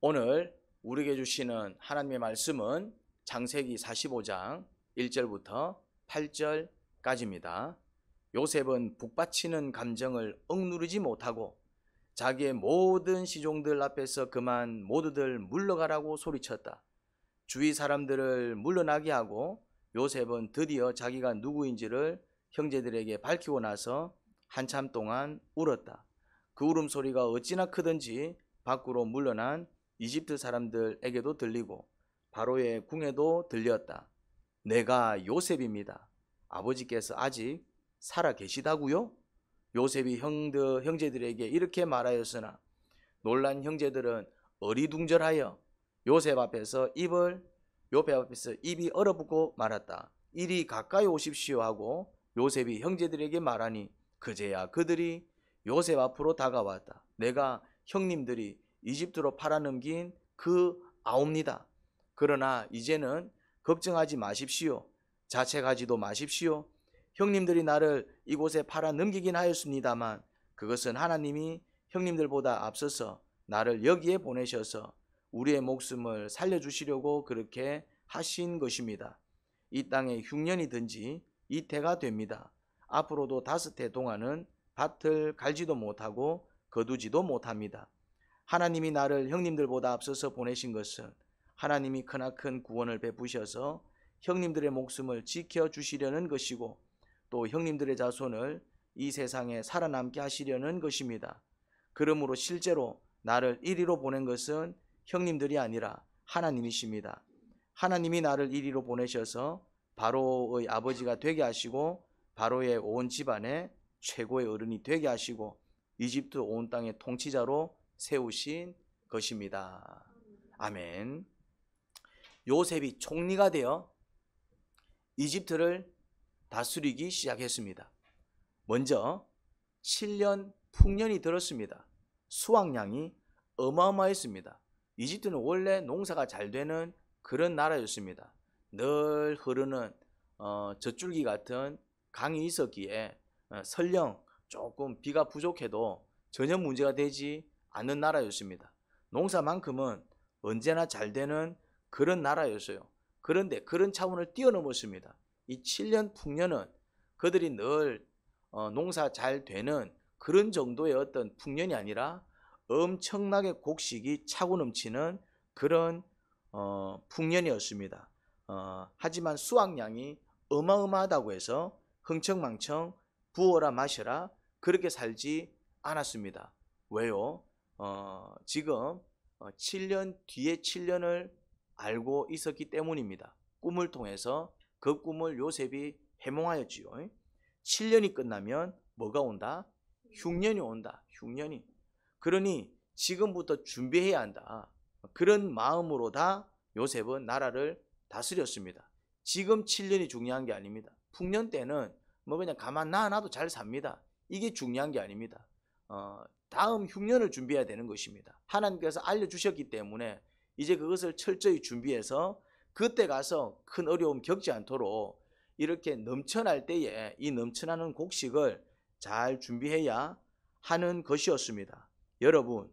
오늘 우리에게 주시는 하나님의 말씀은 창세기 45장 1절부터 8절까지입니다. 요셉은 북받치는 감정을 억누르지 못하고 자기의 모든 시종들 앞에서 그만 모두들 물러가라고 소리쳤다. 주위 사람들을 물러나게 하고 요셉은 드디어 자기가 누구인지를 형제들에게 밝히고 나서 한참 동안 울었다. 그 울음소리가 어찌나 크든지 밖으로 물러난 이집트 사람들에게도 들리고 바로의 궁에도 들렸다. 내가 요셉입니다. 아버지께서 아직 살아 계시다고요? 요셉이 형제들에게 이렇게 말하였으나 놀란 형제들은 어리둥절하여 요셉 앞에서 입이 얼어붙고 말았다. 이리 가까이 오십시오 하고 요셉이 형제들에게 말하니 그제야 그들이 요셉 앞으로 다가왔다. 내가 형님들이 이집트로 팔아넘긴 그 아옵니다. 그러나 이제는 걱정하지 마십시오. 자책하지도 마십시오. 형님들이 나를 이곳에 팔아넘기긴 하였습니다만 그것은 하나님이 형님들보다 앞서서 나를 여기에 보내셔서 우리의 목숨을 살려주시려고 그렇게 하신 것입니다. 이 땅에 흉년이든지 이태가 됩니다. 앞으로도 5해 동안은 밭을 갈지도 못하고 거두지도 못합니다. 하나님이 나를 형님들보다 앞서서 보내신 것은 하나님이 크나큰 구원을 베푸셔서 형님들의 목숨을 지켜주시려는 것이고 또 형님들의 자손을 이 세상에 살아남게 하시려는 것입니다. 그러므로 실제로 나를 이리로 보낸 것은 형님들이 아니라 하나님이십니다. 하나님이 나를 이리로 보내셔서 바로의 아버지가 되게 하시고 바로의 온 집안의 최고의 어른이 되게 하시고 이집트 온 땅의 통치자로 세우신 것입니다. 아멘. 요셉이 총리가 되어 이집트를 다스리기 시작했습니다. 먼저 7년 풍년이 들었습니다. 수확량이 어마어마했습니다. 이집트는 원래 농사가 잘 되는 그런 나라였습니다. 늘 흐르는 젖줄기 같은 강이 있었기에 설령 조금 비가 부족해도 전혀 문제가 되지 않는 나라였습니다. 농사만큼은 언제나 잘 되는 그런 나라였어요. 그런데 그런 차원을 뛰어넘었습니다. 이 7년 풍년은 그들이 늘 농사 잘 되는 그런 정도의 어떤 풍년이 아니라 엄청나게 곡식이 차고 넘치는 그런 풍년이었습니다. 하지만 수확량이 어마어마하다고 해서 흥청망청 부어라 마셔라 그렇게 살지 않았습니다. 왜요? 지금 7년 뒤에 7년을 알고 있었기 때문입니다. 꿈을 통해서 그 꿈을 요셉이 해몽하였지요. 7년이 끝나면 뭐가 온다? 흉년이 온다. 흉년이. 그러니 지금부터 준비해야 한다. 그런 마음으로 다 요셉은 나라를 다스렸습니다. 지금 7년이 중요한 게 아닙니다. 풍년 때는 뭐 그냥 가만 놔놔도 잘 삽니다. 이게 중요한 게 아닙니다. 다음 흉년을 준비해야 되는 것입니다. 하나님께서 알려주셨기 때문에 이제 그것을 철저히 준비해서 그때 가서 큰 어려움 겪지 않도록 이렇게 넘쳐날 때에 이 넘쳐나는 곡식을 잘 준비해야 하는 것이었습니다. 여러분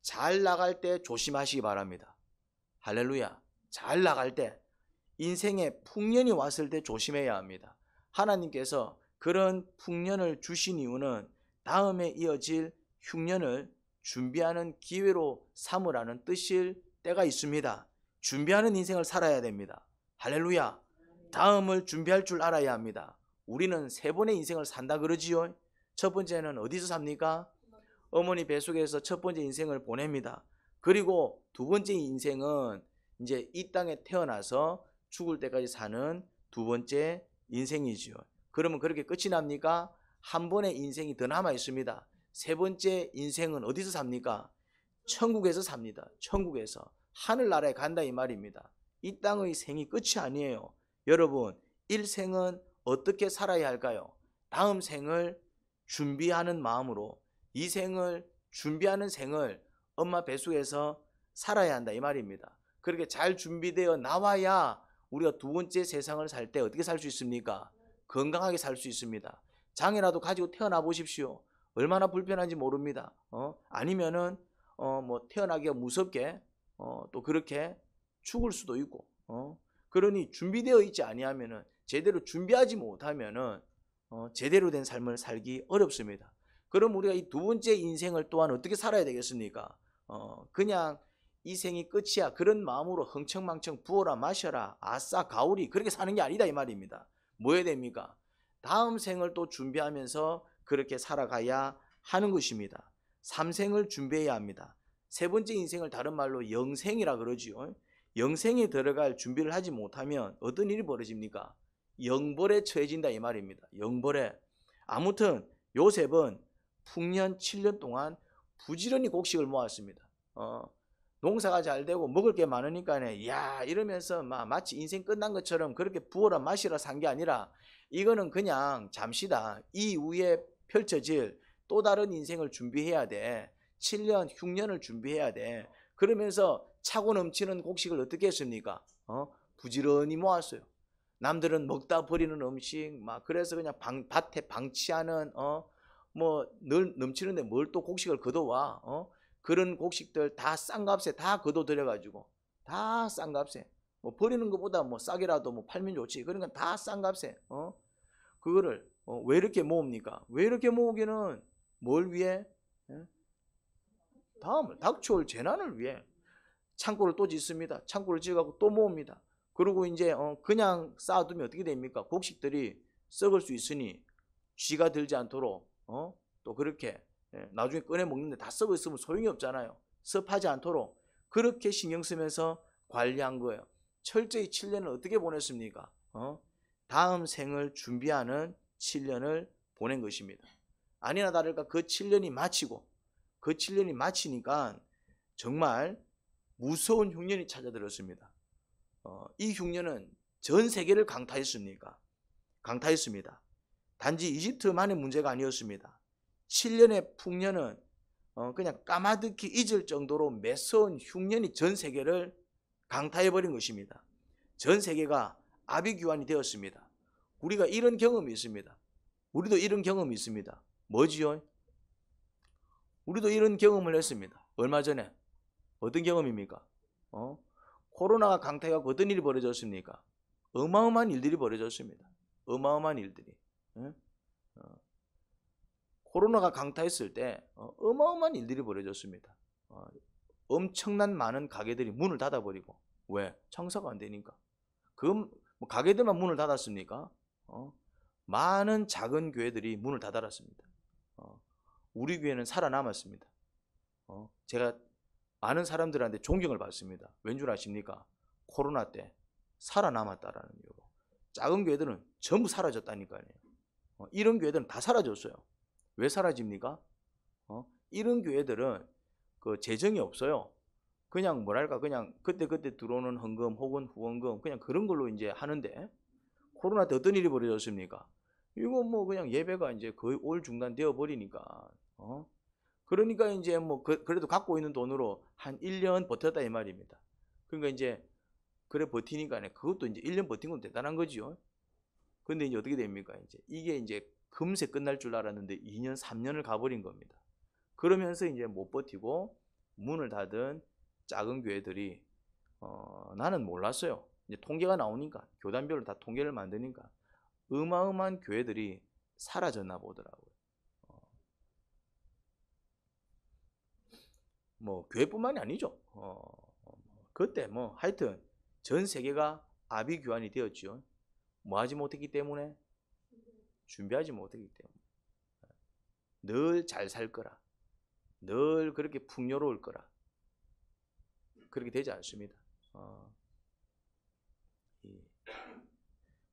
잘 나갈 때 조심하시기 바랍니다. 할렐루야. 잘 나갈 때 인생에 풍년이 왔을 때 조심해야 합니다. 하나님께서 그런 풍년을 주신 이유는 다음에 이어질 흉년을 준비하는 기회로 삼으라는 뜻일 때가 있습니다. 준비하는 인생을 살아야 됩니다. 할렐루야. 다음을 준비할 줄 알아야 합니다. 우리는 3번의 인생을 산다 그러지요. 첫 번째는 어디서 삽니까? 어머니 뱃속에서 첫 번째 인생을 보냅니다. 그리고 두 번째 인생은 이제 이 땅에 태어나서 죽을 때까지 사는 두 번째 인생이지요. 그러면 그렇게 끝이 납니까? 한 번의 인생이 더 남아 있습니다. 3번째 인생은 어디서 삽니까? 천국에서 삽니다. 천국에서. 하늘나라에 간다 이 말입니다. 이 땅의 생이 끝이 아니에요. 여러분, 일생은 어떻게 살아야 할까요? 다음 생을 준비하는 마음으로 이 생을 준비하는 생을 엄마 뱃속에서 살아야 한다 이 말입니다. 그렇게 잘 준비되어 나와야 우리가 두 번째 세상을 살 때 어떻게 살 수 있습니까? 건강하게 살 수 있습니다. 장애라도 가지고 태어나 보십시오. 얼마나 불편한지 모릅니다. 아니면은 뭐 태어나기가 무섭게 또 그렇게 죽을 수도 있고 그러니 준비되어 있지 아니하면은 제대로 준비하지 못하면은 제대로 된 삶을 살기 어렵습니다. 그럼 우리가 이 두 번째 인생을 또한 어떻게 살아야 되겠습니까? 그냥 이 생이 끝이야 그런 마음으로 흥청망청 부어라 마셔라 아싸 가오리 그렇게 사는 게 아니다 이 말입니다. 뭐 해야 됩니까? 다음 생을 또 준비하면서 그렇게 살아가야 하는 것입니다. 3생을 준비해야 합니다. 세 번째 인생을 다른 말로 영생이라 그러지요. 영생에 들어갈 준비를 하지 못하면 어떤 일이 벌어집니까? 영벌에 처해진다 이 말입니다. 영벌에. 아무튼 요셉은 풍년 7년 동안 부지런히 곡식을 모았습니다. 농사가 잘 되고 먹을 게 많으니까 야 이러면서 마치 인생 끝난 것처럼 그렇게 부어라 마시라 산 게 아니라 이거는 그냥 잠시다. 이후에 펼쳐질 또 다른 인생을 준비해야 돼. 7년, 흉년을 준비해야 돼. 그러면서 차고 넘치는 곡식을 어떻게 했습니까? 부지런히 모았어요. 남들은 먹다 버리는 음식 그래서 그냥 밭에 방치하는 뭐 늘 넘치는데 뭘 또 곡식을 걷어와 그런 곡식들 다 싼 값에 다 걷어들여 가지고 다 싼 값에 뭐 버리는 것보다 뭐 싸게라도 뭐 팔면 좋지. 그러니까 다 싼 값에 그거를 왜 이렇게 모읍니까? 왜 이렇게 모으기는 뭘 위해? 다음을 닥쳐올 재난을 위해 창고를 또 짓습니다. 창고를 지어가고 또 모읍니다. 그리고 이제 그냥 쌓아두면 어떻게 됩니까? 곡식들이 썩을 수 있으니 쥐가 들지 않도록 또 그렇게 나중에 꺼내 먹는데 다 썩어 있으면 소용이 없잖아요. 습하지 않도록 그렇게 신경 쓰면서 관리한 거예요. 철저히 7년을 어떻게 보냈습니까? 다음 생을 준비하는 7년을 보낸 것입니다. 아니나 다를까 그 7년이 마치고 그 7년이 마치니까 정말 무서운 흉년이 찾아들었습니다. 이 흉년은 전 세계를 강타했습니다. 단지 이집트만의 문제가 아니었습니다. 7년의 풍년은 그냥 까마득히 잊을 정도로 매서운 흉년이 전 세계를 강타해버린 것입니다. 전 세계가 아비규환이 되었습니다. 우리가 이런 경험이 있습니다. 우리도 이런 경험이 있습니다. 뭐지요? 우리도 이런 경험을 했습니다. 얼마 전에. 어떤 경험입니까? 코로나가 강타해서 어떤 일이 벌어졌습니까? 어마어마한 일들이 벌어졌습니다. 어마어마한 일들이. 코로나가 강타했을 때 어마어마한 일들이 벌어졌습니다. 엄청난 많은 가게들이 문을 닫아버리고 왜? 장사가 안 되니까. 그 가게들만 문을 닫았습니까? 많은 작은 교회들이 문을 닫았습니다. 우리 교회는 살아남았습니다. 제가 아는 사람들한테 존경을 받습니다. 왠 줄 아십니까? 코로나 때 살아남았다라는 이유로. 작은 교회들은 전부 사라졌다니까요. 이런 교회들은 다 사라졌어요. 왜 사라집니까? 이런 교회들은 그 재정이 없어요. 그냥 뭐랄까 그냥 그때그때 들어오는 헌금 혹은 후원금 그냥 그런 걸로 이제 하는데 코로나 때 어떤 일이 벌어졌습니까? 이거 뭐 그냥 예배가 이제 거의 올 중단되어 버리니까 그러니까 이제 뭐 그래도 갖고 있는 돈으로 한 1년 버텼다 이 말입니다. 그러니까 이제 그래 버티니까 그것도 이제 1년 버틴 건 대단한 거지요. 근데 이제 어떻게 됩니까? 이게 이제 금세 끝날 줄 알았는데 2년 3년을 가버린 겁니다. 그러면서 이제 못 버티고 문을 닫은 작은 교회들이 나는 몰랐어요. 이제 통계가 나오니까 교단별로 다 통계를 만드니까 어마어마한 교회들이 사라졌나 보더라고요. 뭐 교회뿐만이 아니죠. 그때 뭐 하여튼 전 세계가 아비규환이 되었죠. 뭐 하지 못했기 때문에? 준비하지 못했기 때문에. 늘 잘 살 거라. 늘 그렇게 풍요로울 거라. 그렇게 되지 않습니다.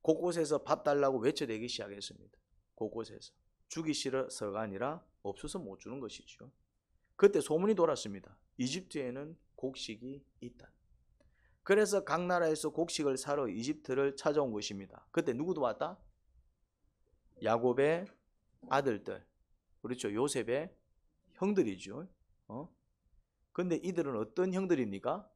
곳곳에서 밥 달라고 외쳐대기 시작했습니다. 곳곳에서. 주기 싫어서가 아니라 없어서 못 주는 것이죠. 그때 소문이 돌았습니다. 이집트에는 곡식이 있다. 그래서 각 나라에서 곡식을 사러 이집트를 찾아온 것입니다. 그때 누구도 왔다? 야곱의 아들들. 그렇죠. 요셉의 형들이죠. 근데 이들은 어떤 형들입니까?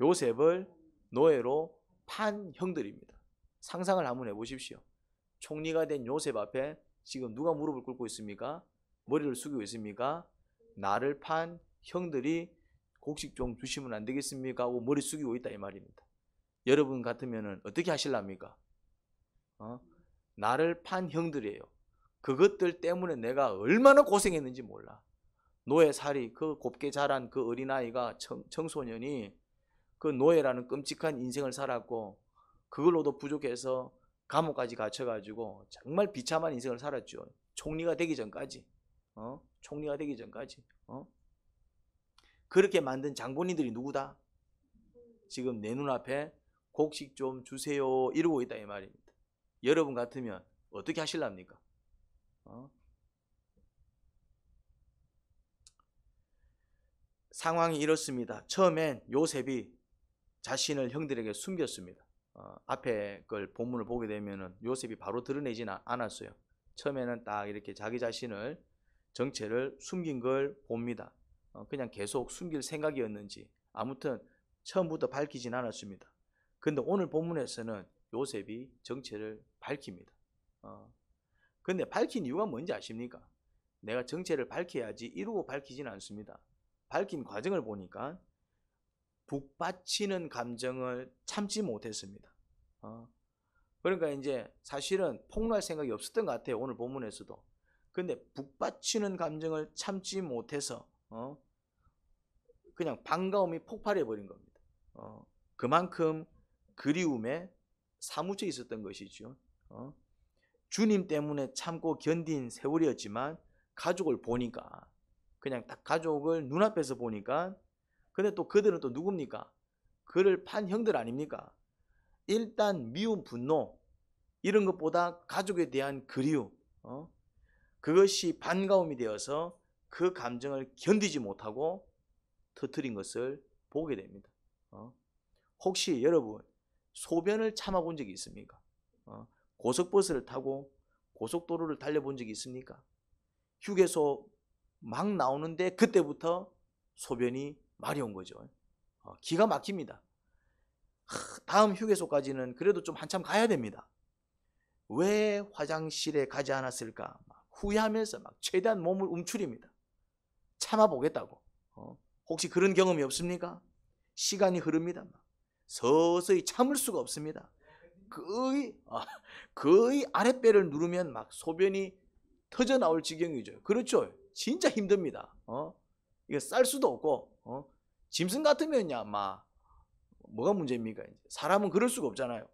요셉을 노예로 판 형들입니다. 상상을 한번 해보십시오. 총리가 된 요셉 앞에 지금 누가 무릎을 꿇고 있습니까? 머리를 숙이고 있습니까? 나를 판 형들이 곡식 좀 주시면 안 되겠습니까? 하고 머리 숙이고 있다 이 말입니다. 여러분 같으면 어떻게 하실랍니까? 나를 판 형들이에요. 그것들 때문에 내가 얼마나 고생했는지 몰라. 노예살이, 그 곱게 자란 그 어린아이가, 청소년이 그 노예라는 끔찍한 인생을 살았고 그걸로도 부족해서 감옥까지 갇혀가지고 정말 비참한 인생을 살았죠. 총리가 되기 전까지. 총리가 되기 전까지. 그렇게 만든 장본인들이 누구다? 지금 내 눈앞에 곡식 좀 주세요 이러고 있다 이 말입니다. 여러분 같으면 어떻게 하실랍니까? 상황이 이렇습니다. 처음엔 요셉이 자신을 형들에게 숨겼습니다. 앞에 걸 본문을 보게 되면 요셉이 바로 드러내지는 않았어요. 처음에는 딱 이렇게 자기 자신을, 정체를 숨긴 걸 봅니다. 그냥 계속 숨길 생각이었는지 아무튼 처음부터 밝히진 않았습니다. 근데 오늘 본문에서는 요셉이 정체를 밝힙니다. 근데 밝힌 이유가 뭔지 아십니까? 내가 정체를 밝혀야지 이러고 밝히지는 않습니다. 밝힌 과정을 보니까 북받치는 감정을 참지 못했습니다. 그러니까 이제 사실은 폭로할 생각이 없었던 것 같아요. 오늘 본문에서도. 근데 북받치는 감정을 참지 못해서 그냥 반가움이 폭발해 버린 겁니다. 그만큼 그리움에 사무쳐 있었던 것이죠. 주님 때문에 참고 견딘 세월이었지만 가족을 보니까, 그냥 딱 가족을 눈앞에서 보니까, 근데 또 그들은 또 누굽니까? 그를 판 형들 아닙니까? 일단 미움, 분노 이런 것보다 가족에 대한 그리움, 그것이 반가움이 되어서 그 감정을 견디지 못하고 터뜨린 것을 보게 됩니다. 혹시 여러분 소변을 참아본 적이 있습니까? 고속버스를 타고 고속도로를 달려본 적이 있습니까? 휴게소 막 나오는데 그때부터 소변이 마려운 거죠. 기가 막힙니다. 다음 휴게소까지는 그래도 좀 한참 가야 됩니다. 왜 화장실에 가지 않았을까? 막 후회하면서 막 최대한 몸을 움츠립니다. 참아보겠다고. 혹시 그런 경험이 없습니까? 시간이 흐릅니다. 서서히 참을 수가 없습니다. 거의 아랫배를 누르면 막 소변이 터져 나올 지경이죠. 그렇죠? 진짜 힘듭니다. 이거 쌀 수도 없고, 짐승 같으면야 뭐가 문제입니까? 사람은 그럴 수가 없잖아요.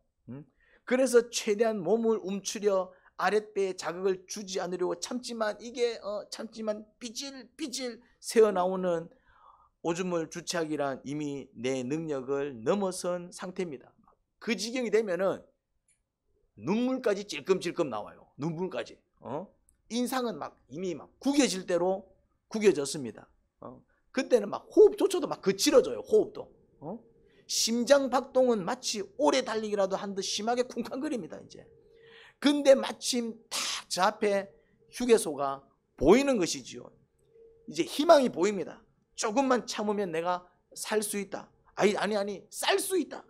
그래서 최대한 몸을 움츠려 아랫배에 자극을 주지 않으려고 참지만 참지만 삐질삐질 새어나오는 오줌을 주체하기란 이미 내 능력을 넘어선 상태입니다. 그 지경이 되면은 눈물까지 찔끔찔끔 나와요. 눈물까지. 인상은 이미 구겨질 대로 구겨졌습니다. 그때는 호흡조차도 거칠어져요. 호흡도. 심장 박동은 마치 오래 달리기라도 한 듯 심하게 쿵쾅거립니다. 이제. 근데 마침 딱 저 앞에 휴게소가 보이는 것이지요. 이제 희망이 보입니다. 조금만 참으면 내가 살 수 있다. 아니 쌀 수 있다.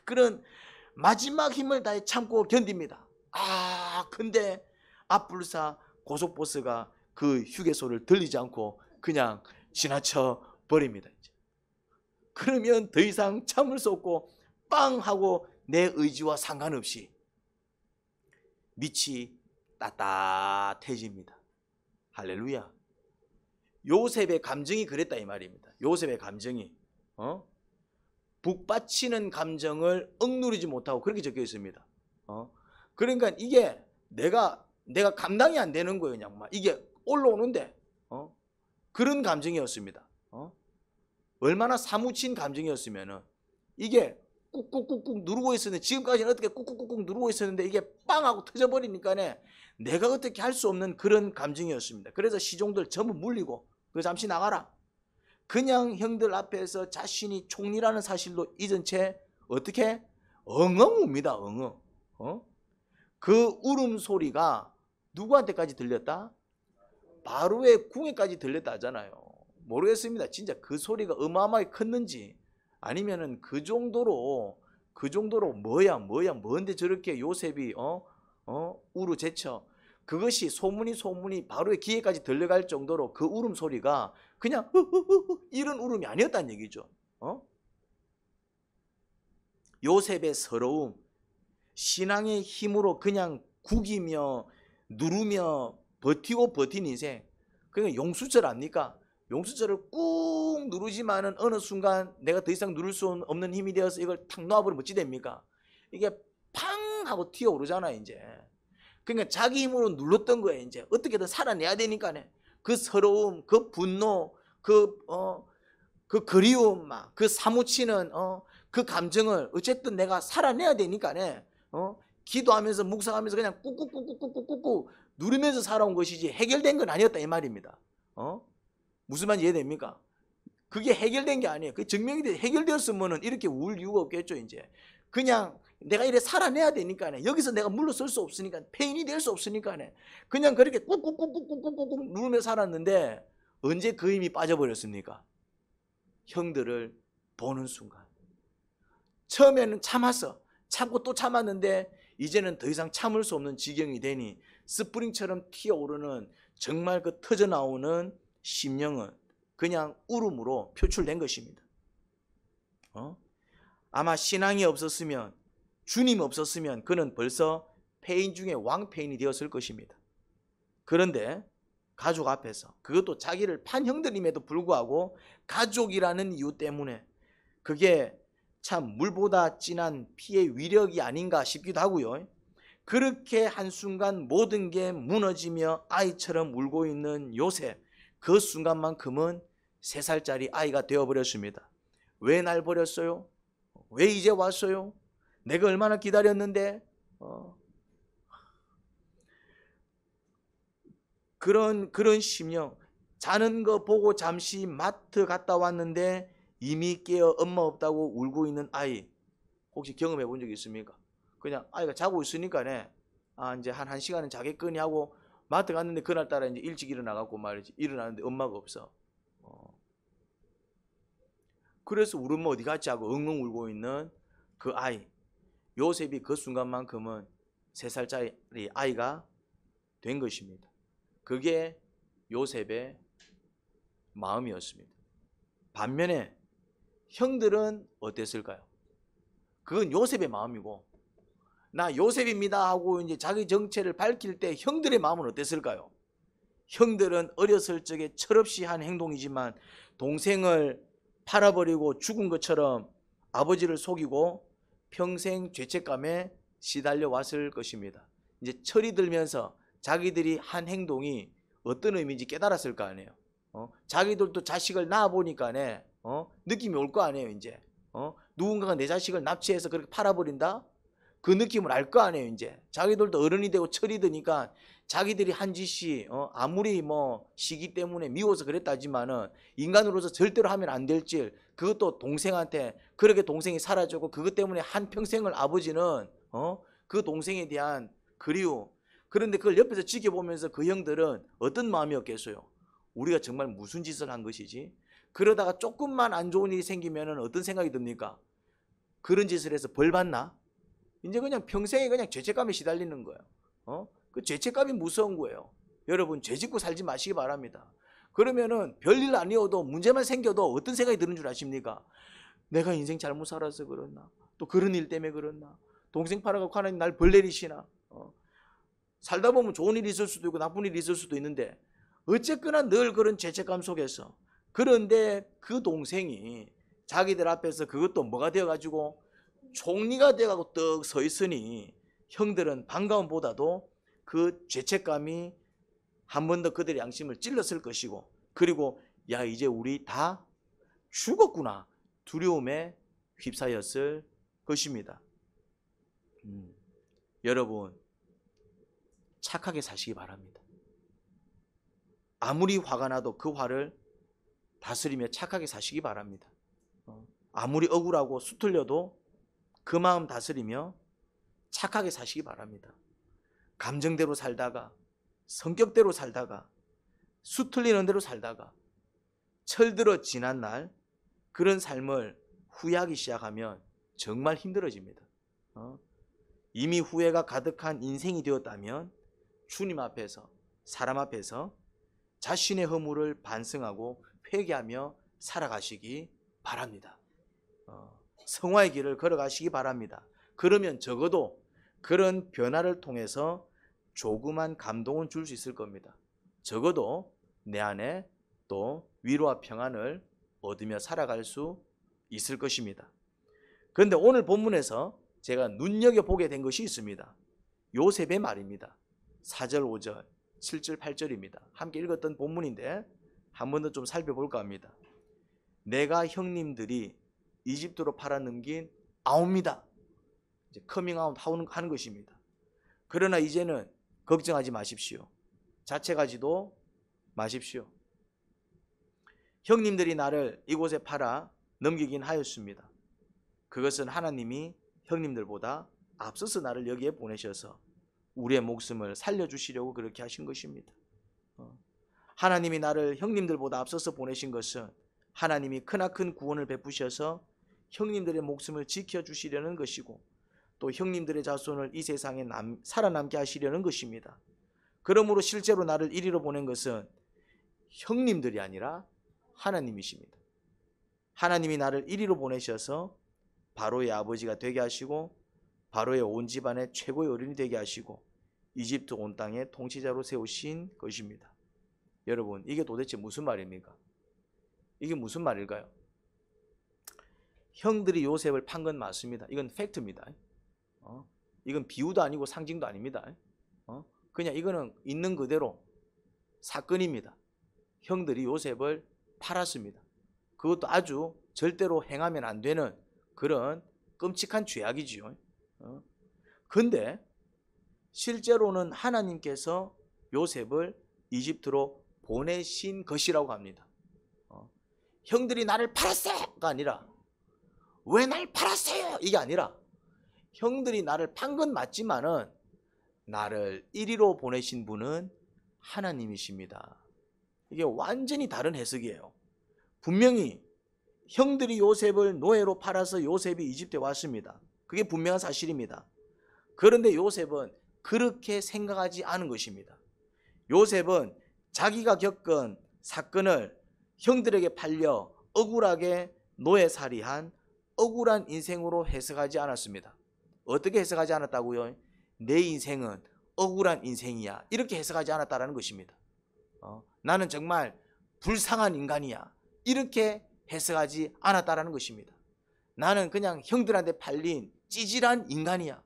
그런 마지막 힘을 다해 참고 견딥니다. 근데 앞불사 고속버스가 그 휴게소를 들리지 않고 그냥 지나쳐 버립니다. 이제. 그러면 더 이상 참을 수 없고 빵 하고 내 의지와 상관없이 밑이 따뜻해집니다. 할렐루야. 요셉의 감정이 그랬다 이 말입니다. 요셉의 감정이 북받치는 감정을 억누르지 못하고 그렇게 적혀 있습니다. 그러니까 이게 내가 감당이 안 되는 거예요. 그냥 이게 올라오는데 그런 감정이었습니다. 얼마나 사무친 감정이었으면은 이게 꾹꾹꾹꾹 누르고 있었는데, 지금까지는 어떻게 꾹꾹꾹꾹 누르고 있었는데 이게 빵 하고 터져버리니까 내가 어떻게 할 수 없는 그런 감정이었습니다. 그래서 시종들 전부 물리고 잠시 나가라. 그냥 형들 앞에서 자신이 총리라는 사실도 잊은 채 어떻게 엉엉 웁니다. 엉엉. 그 울음소리가 누구한테까지 들렸다? 바로의 궁에까지 들렸다 하잖아요. 모르겠습니다. 진짜 그 소리가 어마어마하게 컸는지, 아니면은 그 정도로 뭔데 저렇게 요셉이 우르제쳐 그것이 소문이 바로 귀에까지 들려갈 정도로 그 울음소리가 그냥 이런 울음이 아니었다는 얘기죠. 요셉의 서러움, 신앙의 힘으로 그냥 구기며 누르며 버티고 버틴 인생. 그러니까 용수철 압니까? 용수철을 꾹 누르지만은 어느 순간 내가 더 이상 누를 수 없는 힘이 되어서 이걸 탁 놓아버리면 어찌 됩니까? 이게 팡 하고 튀어오르잖아요, 이제. 그러니까 자기 힘으로 눌렀던 거예요, 이제. 어떻게든 살아내야 되니까네. 그 서러움, 그 분노, 그 그리움, 그 사무치는 그 감정을 어쨌든 내가 살아내야 되니까네. 기도하면서 묵상하면서 그냥 꾹꾹꾹꾹꾹꾹꾹 누르면서 살아온 것이지 해결된 건 아니었다 이 말입니다. 무슨 말인지 이해됩니까? 그게 해결된 게 아니에요. 그 증명이 해결되었으면 이렇게 울 이유가 없겠죠, 이제. 그냥 내가 이래 살아내야 되니까네. 여기서 내가 물러설 수 없으니까, 폐인이 될 수 없으니까네. 그냥 그렇게 꾹꾹꾹꾹꾹꾹꾹 누르며 살았는데 언제 그 힘이 빠져버렸습니까? 형들을 보는 순간. 처음에는 참고 또 참았는데 이제는 더 이상 참을 수 없는 지경이 되니 스프링처럼 튀어오르는 정말 그 터져나오는 심령은 그냥 울음으로 표출된 것입니다. 아마 신앙이 없었으면, 주님 없었으면 그는 벌써 폐인 중에 왕폐인이 되었을 것입니다. 그런데 가족 앞에서, 그것도 자기를 판 형들임에도 불구하고 가족이라는 이유 때문에, 그게 참 물보다 진한 피의 위력이 아닌가 싶기도 하고요. 그렇게 한순간 모든 게 무너지며 아이처럼 울고 있는 요셉, 그 순간만큼은 3살짜리 아이가 되어버렸습니다. 왜 날 버렸어요? 왜 이제 왔어요? 내가 얼마나 기다렸는데? 그런 심령. 자는 거 보고 잠시 마트 갔다 왔는데 이미 깨어 엄마 없다고 울고 있는 아이. 혹시 경험해 본 적 있습니까? 그냥 아이가 자고 있으니까네. 이제 한 1시간은 자겠거니 하고 마트 갔는데 그날따라 이제 일찍 일어나갖고 말이지. 일어나는데 엄마가 없어. 그래서 우리 엄마 어디 갔지 하고 엉엉 울고 있는 그 아이. 요셉이 그 순간만큼은 3살짜리 아이가 된 것입니다. 그게 요셉의 마음이었습니다. 반면에 형들은 어땠을까요? 그건 요셉의 마음이고, 나 요셉입니다 하고 이제 자기 정체를 밝힐 때 형들의 마음은 어땠을까요? 형들은 어렸을 적에 철없이 한 행동이지만 동생을 팔아버리고 죽은 것처럼 아버지를 속이고 평생 죄책감에 시달려 왔을 것입니다. 이제 철이 들면서 자기들이 한 행동이 어떤 의미인지 깨달았을 거 아니에요. 자기들도 자식을 낳아보니까네 느낌이 올 거 아니에요. 이제 누군가가 내 자식을 납치해서 그렇게 팔아버린다? 그 느낌을 알 거 아니에요. 이제 자기들도 어른이 되고 철이 드니까 자기들이 한 짓이 아무리 시기 때문에 미워서 그랬다지만은 인간으로서 절대로 하면 안 될 질, 그것도 동생한테 그렇게 동생이 사라졌고 그것 때문에 한 평생을 아버지는 그 동생에 대한 그리움. 그런데 그걸 옆에서 지켜보면서 그 형들은 어떤 마음이었겠어요? 우리가 정말 무슨 짓을 한 것이지? 그러다가 조금만 안 좋은 일이 생기면 어떤 생각이 듭니까? 그런 짓을 해서 벌 받나? 이제 그냥 평생에 그냥 죄책감에 시달리는 거예요. 그 죄책감이 무서운 거예요. 여러분, 죄 짓고 살지 마시기 바랍니다. 그러면은 별일 아니어도 문제만 생겨도 어떤 생각이 드는 줄 아십니까? 내가 인생 잘못 살아서 그랬나? 또 그런 일 때문에 그랬나? 동생 팔아갖고 하나님 날 벌 내리시나? 살다 보면 좋은 일이 있을 수도 있고 나쁜 일이 있을 수도 있는데 어쨌거나 늘 그런 죄책감 속에서. 그런데 그 동생이 자기들 앞에서 그것도 뭐가 되어가지고 총리가 되어가고 떡 서 있으니 형들은 반가움보다도 그 죄책감이 한 번 더 그들의 양심을 찔렀을 것이고, 그리고 야 이제 우리 다 죽었구나 두려움에 휩싸였을 것입니다. 여러분, 착하게 사시기 바랍니다. 아무리 화가 나도 그 화를 다스리며 착하게 사시기 바랍니다. 아무리 억울하고 수틀려도 그 마음 다스리며 착하게 사시기 바랍니다. 감정대로 살다가, 성격대로 살다가, 수틀리는 대로 살다가 철들어 지난 날 그런 삶을 후회하기 시작하면 정말 힘들어집니다. 이미 후회가 가득한 인생이 되었다면 주님 앞에서, 사람 앞에서 자신의 허물을 반성하고 회개하며 살아가시기 바랍니다. 성화의 길을 걸어가시기 바랍니다. 그러면 적어도 그런 변화를 통해서 조그만 감동은 줄 수 있을 겁니다. 적어도 내 안에 또 위로와 평안을 얻으며 살아갈 수 있을 것입니다. 그런데 오늘 본문에서 제가 눈여겨보게 된 것이 있습니다. 요셉의 말입니다. 4절, 5절, 7절, 8절입니다. 함께 읽었던 본문인데 한 번 더 좀 살펴볼까 합니다. 내가 형님들이 이집트로 팔아넘긴 아옵니다. 이제 커밍아웃 하는 것입니다. 그러나 이제는 걱정하지 마십시오. 자책하지도 마십시오. 형님들이 나를 이곳에 팔아 넘기긴 하였습니다. 그것은 하나님이 형님들보다 앞서서 나를 여기에 보내셔서 우리의 목숨을 살려주시려고 그렇게 하신 것입니다. 하나님이 나를 형님들보다 앞서서 보내신 것은 하나님이 크나큰 구원을 베푸셔서 형님들의 목숨을 지켜주시려는 것이고 또 형님들의 자손을 이 세상에 살아남게 하시려는 것입니다. 그러므로 실제로 나를 이리로 보낸 것은 형님들이 아니라 하나님이십니다. 하나님이 나를 이리로 보내셔서 바로의 아버지가 되게 하시고 바로의 온 집안의 최고의 어른이 되게 하시고 이집트 온 땅의 통치자로 세우신 것입니다. 여러분, 이게 도대체 무슨 말입니까? 이게 무슨 말일까요? 형들이 요셉을 판 건 맞습니다. 이건 팩트입니다. 이건 비유도 아니고 상징도 아닙니다. 그냥 이거는 있는 그대로 사건입니다. 형들이 요셉을 팔았습니다. 그것도 아주 절대로 행하면 안 되는 그런 끔찍한 죄악이지요. 근데 실제로는 하나님께서 요셉을 이집트로 보내신 것이라고 합니다. 형들이 나를 팔았어요가 아니라 왜 날 팔았어요? 이게 아니라 형들이 나를 판 건 맞지만은 나를 이리로 보내신 분은 하나님이십니다. 이게 완전히 다른 해석이에요. 분명히 형들이 요셉을 노예로 팔아서 요셉이 이집트에 왔습니다. 그게 분명한 사실입니다. 그런데 요셉은 그렇게 생각하지 않은 것입니다. 요셉은 자기가 겪은 사건을 형들에게 팔려 억울하게 노예살이한 억울한 인생으로 해석하지 않았습니다. 어떻게 해석하지 않았다고요? 내 인생은 억울한 인생이야, 이렇게 해석하지 않았다는 것입니다. 나는 정말 불쌍한 인간이야, 이렇게 해석하지 않았다는 것입니다. 나는 그냥 형들한테 팔린 찌질한 인간이야.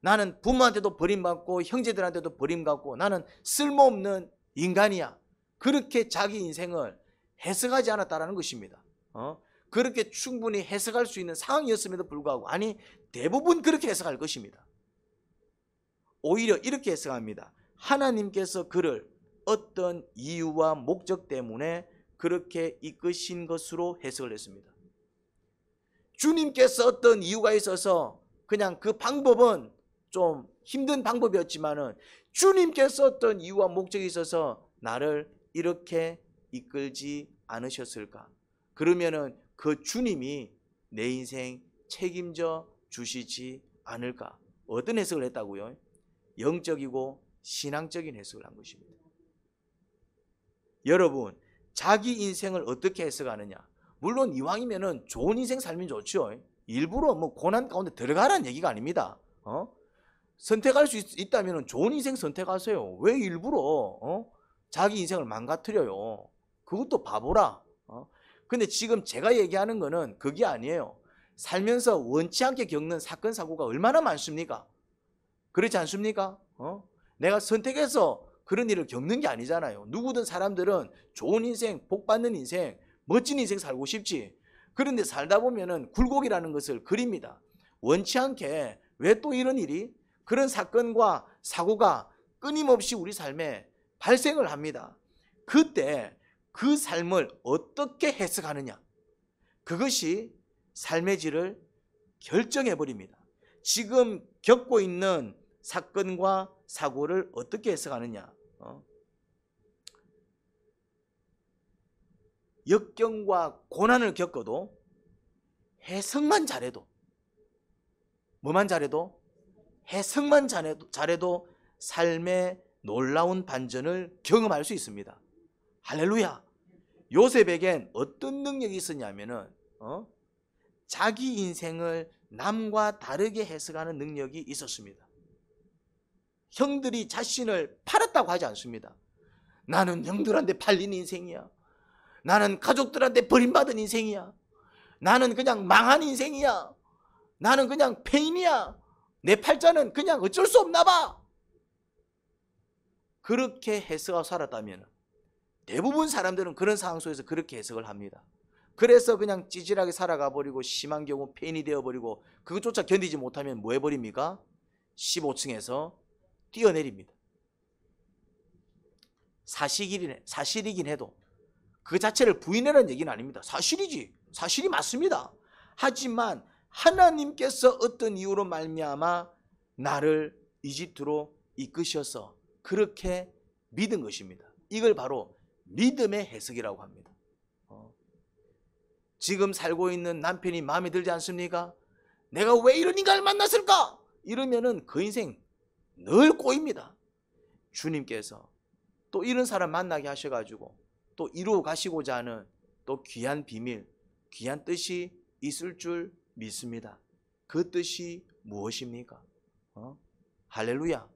나는 부모한테도 버림받고 형제들한테도 버림받고 나는 쓸모없는 인간이야, 그렇게 자기 인생을 해석하지 않았다는 것입니다. 그렇게 충분히 해석할 수 있는 상황이었음에도 불구하고, 아니 대부분 그렇게 해석할 것입니다. 오히려 이렇게 해석합니다. 하나님께서 그를 어떤 이유와 목적 때문에 그렇게 이끄신 것으로 해석을 했습니다. 주님께서 어떤 이유가 있어서 그냥 그 방법은 좀 힘든 방법이었지만은 주님께서 어떤 이유와 목적이 있어서 나를 이렇게 이끌지 않으셨을까? 그러면은 그 주님이 내 인생 책임져 주시지 않을까? 어떤 해석을 했다고요? 영적이고 신앙적인 해석을 한 것입니다. 여러분, 자기 인생을 어떻게 해석하느냐? 물론 이왕이면은 좋은 인생 살면 좋죠. 일부러 뭐 고난 가운데 들어가라는 얘기가 아닙니다. 선택할 수 있다면 좋은 인생 선택하세요. 왜 일부러 자기 인생을 망가뜨려요? 그것도 바보라. 근데 지금 제가 얘기하는 거는 그게 아니에요. 살면서 원치 않게 겪는 사건 사고가 얼마나 많습니까? 그렇지 않습니까? 내가 선택해서 그런 일을 겪는 게 아니잖아요. 누구든 사람들은 좋은 인생, 복 받는 인생, 멋진 인생 살고 싶지. 그런데 살다 보면은 굴곡이라는 것을 그립니다. 원치 않게 왜 또 이런 일이, 그런 사건과 사고가 끊임없이 우리 삶에 발생을 합니다. 그때 그 삶을 어떻게 해석하느냐, 그것이 삶의 질을 결정해버립니다. 지금 겪고 있는 사건과 사고를 어떻게 해석하느냐, 역경과 고난을 겪어도 해석만 잘해도, 뭐만 잘해도? 해석만 잘해도 삶의 놀라운 반전을 경험할 수 있습니다. 할렐루야. 요셉에겐 어떤 능력이 있었냐면은 자기 인생을 남과 다르게 해석하는 능력이 있었습니다. 형들이 자신을 팔았다고 하지 않습니다. 나는 형들한테 팔린 인생이야. 나는 가족들한테 버림받은 인생이야. 나는 그냥 망한 인생이야. 나는 그냥 폐인이야. 내 팔자는 그냥 어쩔 수 없나 봐. 그렇게 해석하고 살았다면 대부분 사람들은 그런 상황 속에서 그렇게 해석을 합니다. 그래서 그냥 찌질하게 살아가 버리고 심한 경우 폐인이 되어버리고 그것조차 견디지 못하면 뭐 해버립니까? 15층에서 뛰어내립니다. 사실이긴 해도 그 자체를 부인하는 얘기는 아닙니다. 사실이지. 사실이 맞습니다. 하지만 하나님께서 어떤 이유로 말미암아 나를 이집트로 이끄셔서 그렇게 믿은 것입니다. 이걸 바로 믿음의 해석이라고 합니다. 지금 살고 있는 남편이 마음에 들지 않습니까? 내가 왜 이런 인간을 만났을까? 이러면은 그 인생 늘 꼬입니다. 주님께서 또 이런 사람 만나게 하셔가지고 또 이루어 가시고자 하는 또 귀한 비밀, 귀한 뜻이 있을 줄 믿습니다. 그 뜻이 무엇입니까? 할렐루야.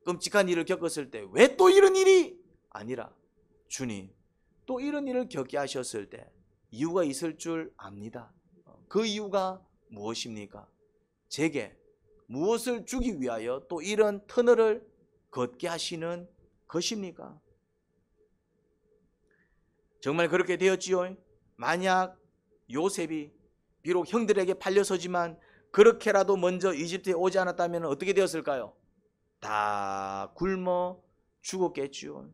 끔찍한 일을 겪었을 때 왜 또 이런 일이? 아니라 주님 또 이런 일을 겪게 하셨을 때 이유가 있을 줄 압니다. 그 이유가 무엇입니까? 제게 무엇을 주기 위하여 또 이런 터널을 걷게 하시는 것입니까? 정말 그렇게 되었지요? 만약 요셉이 비록 형들에게 팔려서지만 그렇게라도 먼저 이집트에 오지 않았다면 어떻게 되었을까요? 다 굶어 죽었겠지요.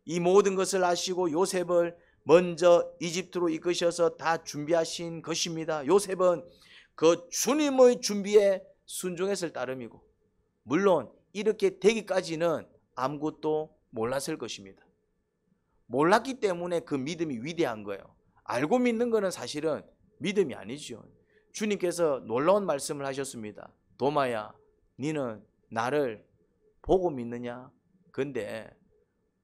이 모든 것을 아시고 요셉을 먼저 이집트로 이끄셔서 다 준비하신 것입니다. 요셉은 그 주님의 준비에 순종했을 따름이고 물론 이렇게 되기까지는 아무것도 몰랐을 것입니다. 몰랐기 때문에 그 믿음이 위대한 거예요. 알고 믿는 것은 사실은 믿음이 아니죠. 주님께서 놀라운 말씀을 하셨습니다. 도마야, 너는 나를 보고 믿느냐? 근데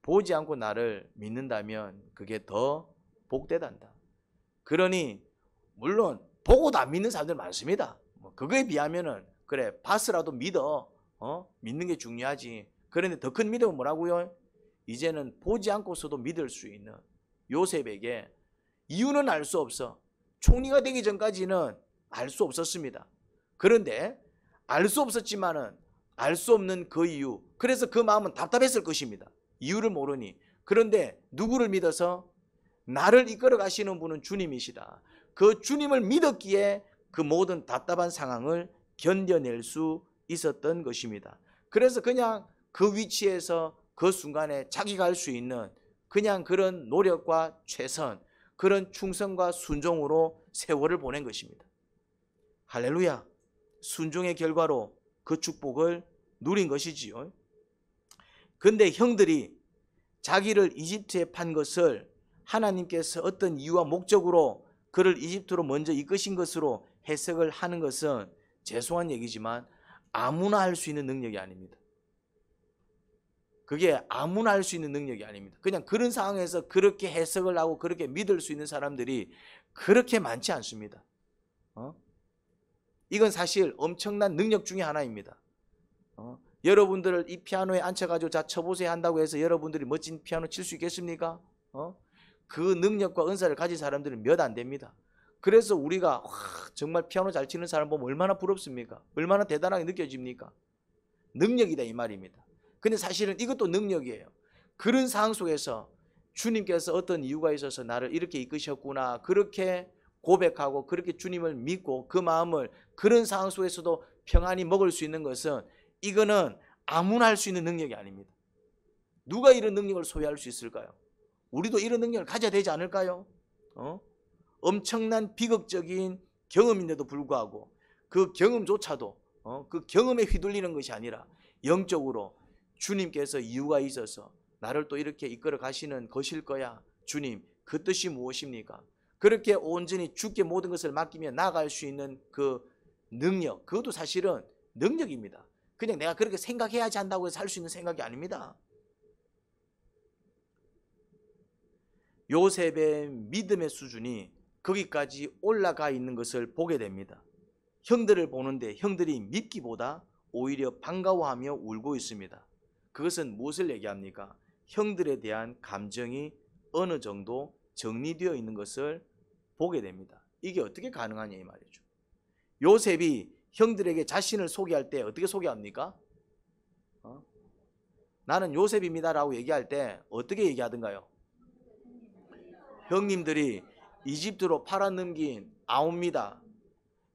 보지 않고 나를 믿는다면 그게 더 복되단다. 그러니 물론 보고도 안 믿는 사람들 많습니다. 그거에 비하면은 그래 봤으라도 믿어. 믿는 게 중요하지. 그런데 더 큰 믿음은 뭐라고요? 이제는 보지 않고서도 믿을 수 있는 요셉에게 이유는 알 수 없어. 총리가 되기 전까지는 알 수 없었습니다. 그런데 알 수 없었지만은 알 수 없는 그 이유, 그래서 그 마음은 답답했을 것입니다. 이유를 모르니. 그런데 누구를 믿어서? 나를 이끌어 가시는 분은 주님이시다. 그 주님을 믿었기에 그 모든 답답한 상황을 견뎌낼 수 있었던 것입니다. 그래서 그냥 그 위치에서 그 순간에 자기가 할 수 있는 그냥 그런 노력과 최선, 그런 충성과 순종으로 세월을 보낸 것입니다. 할렐루야. 순종의 결과로 그 축복을 누린 것이지요. 근데 형들이 자기를 이집트에 판 것을 하나님께서 어떤 이유와 목적으로 그를 이집트로 먼저 이끄신 것으로 해석을 하는 것은 죄송한 얘기지만 아무나 할 수 있는 능력이 아닙니다. 그게 아무나 할 수 있는 능력이 아닙니다. 그냥 그런 상황에서 그렇게 해석을 하고 그렇게 믿을 수 있는 사람들이 그렇게 많지 않습니다. 이건 사실 엄청난 능력 중에 하나입니다. 여러분들을 이 피아노에 앉혀가지고 자 쳐보세요 한다고 해서 여러분들이 멋진 피아노 칠 수 있겠습니까? 그 능력과 은사를 가진 사람들은 몇 안 됩니다. 그래서 우리가 정말 피아노 잘 치는 사람 보면 얼마나 부럽습니까? 얼마나 대단하게 느껴집니까? 능력이다 이 말입니다. 근데 사실은 이것도 능력이에요. 그런 상황 속에서 주님께서 어떤 이유가 있어서 나를 이렇게 이끄셨구나, 그렇게 고백하고 그렇게 주님을 믿고 그 마음을 그런 상황 속에서도 평안히 먹을 수 있는 것은, 이거는 아무나 할 수 있는 능력이 아닙니다. 누가 이런 능력을 소유할 수 있을까요? 우리도 이런 능력을 가져야 되지 않을까요? 엄청난 비극적인 경험인데도 불구하고 그 경험조차도 그 경험에 휘둘리는 것이 아니라 영적으로 주님께서 이유가 있어서 나를 또 이렇게 이끌어 가시는 것일 거야. 주님, 그 뜻이 무엇입니까? 그렇게 온전히 주께 모든 것을 맡기며 나아갈 수 있는 그 능력, 그것도 사실은 능력입니다. 그냥 내가 그렇게 생각해야지 한다고 해서 할 수 있는 생각이 아닙니다. 요셉의 믿음의 수준이 거기까지 올라가 있는 것을 보게 됩니다. 형들을 보는데 형들이 믿기보다 오히려 반가워하며 울고 있습니다. 그것은 무엇을 얘기합니까? 형들에 대한 감정이 어느 정도 정리되어 있는 것을 보게 됩니다. 이게 어떻게 가능하냐 이 말이죠. 요셉이 형들에게 자신을 소개할 때 어떻게 소개합니까? 나는 요셉입니다 라고 얘기할 때 어떻게 얘기하던가요? 형님들이 이집트로 팔아넘긴 아옵니다.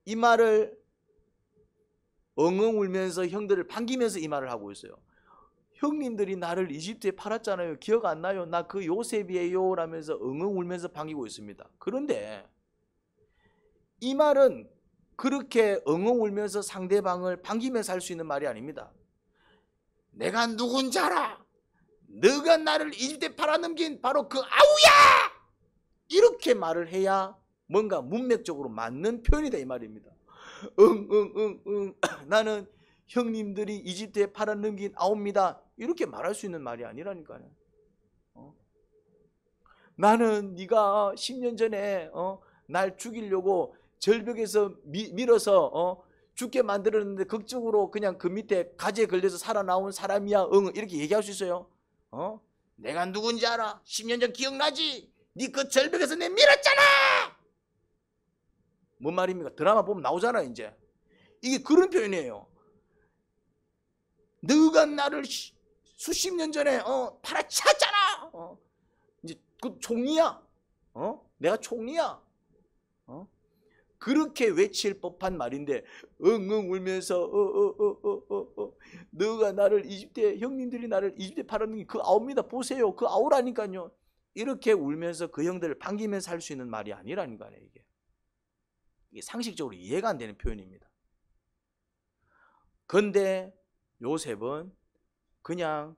이 말을 엉엉 울면서 형들을 반기면서 이 말을 하고 있어요. 형님들이 나를 이집트에 팔았잖아요. 기억 안 나요? 나 그 요셉이에요 라면서 엉엉 울면서 반기고 있습니다. 그런데 이 말은 그렇게 엉엉 울면서 상대방을 반기면서 할 수 있는 말이 아닙니다. 내가 누군지 알아. 너가 나를 이집트에 팔아넘긴 바로 그 아우야. 이렇게 말을 해야 뭔가 문맥적으로 맞는 표현이다 이 말입니다. 응 나는 형님들이 이집트에 팔아넘긴 아옵니다. 이렇게 말할 수 있는 말이 아니라니까요. 나는 네가 10년 전에 날 죽이려고 절벽에서 밀어서 죽게 만들었는데 극적으로 그냥 그 밑에 가지에 걸려서 살아나온 사람이야. 응 이렇게 얘기할 수 있어요? 내가 누군지 알아. 10년 전 기억나지? 네 그 절벽에서 내 밀었잖아. 뭔 말입니까? 드라마 보면 나오잖아 이제. 이게 그런 표현이에요. 너가 나를 수십 년 전에 팔아쳤잖아. 이제 그 총리야. 내가 총리야. 그렇게 외칠 법한 말인데 엉엉 울면서 너가 나를 이집트에 형님들이 나를 이집트에 팔아넘긴 그 아우입니다. 보세요. 그 아우라니까요. 이렇게 울면서 그 형들을 반기면서 할 수 있는 말이 아니라니까요. 이게 상식적으로 이해가 안 되는 표현입니다. 그런데 요셉은 그냥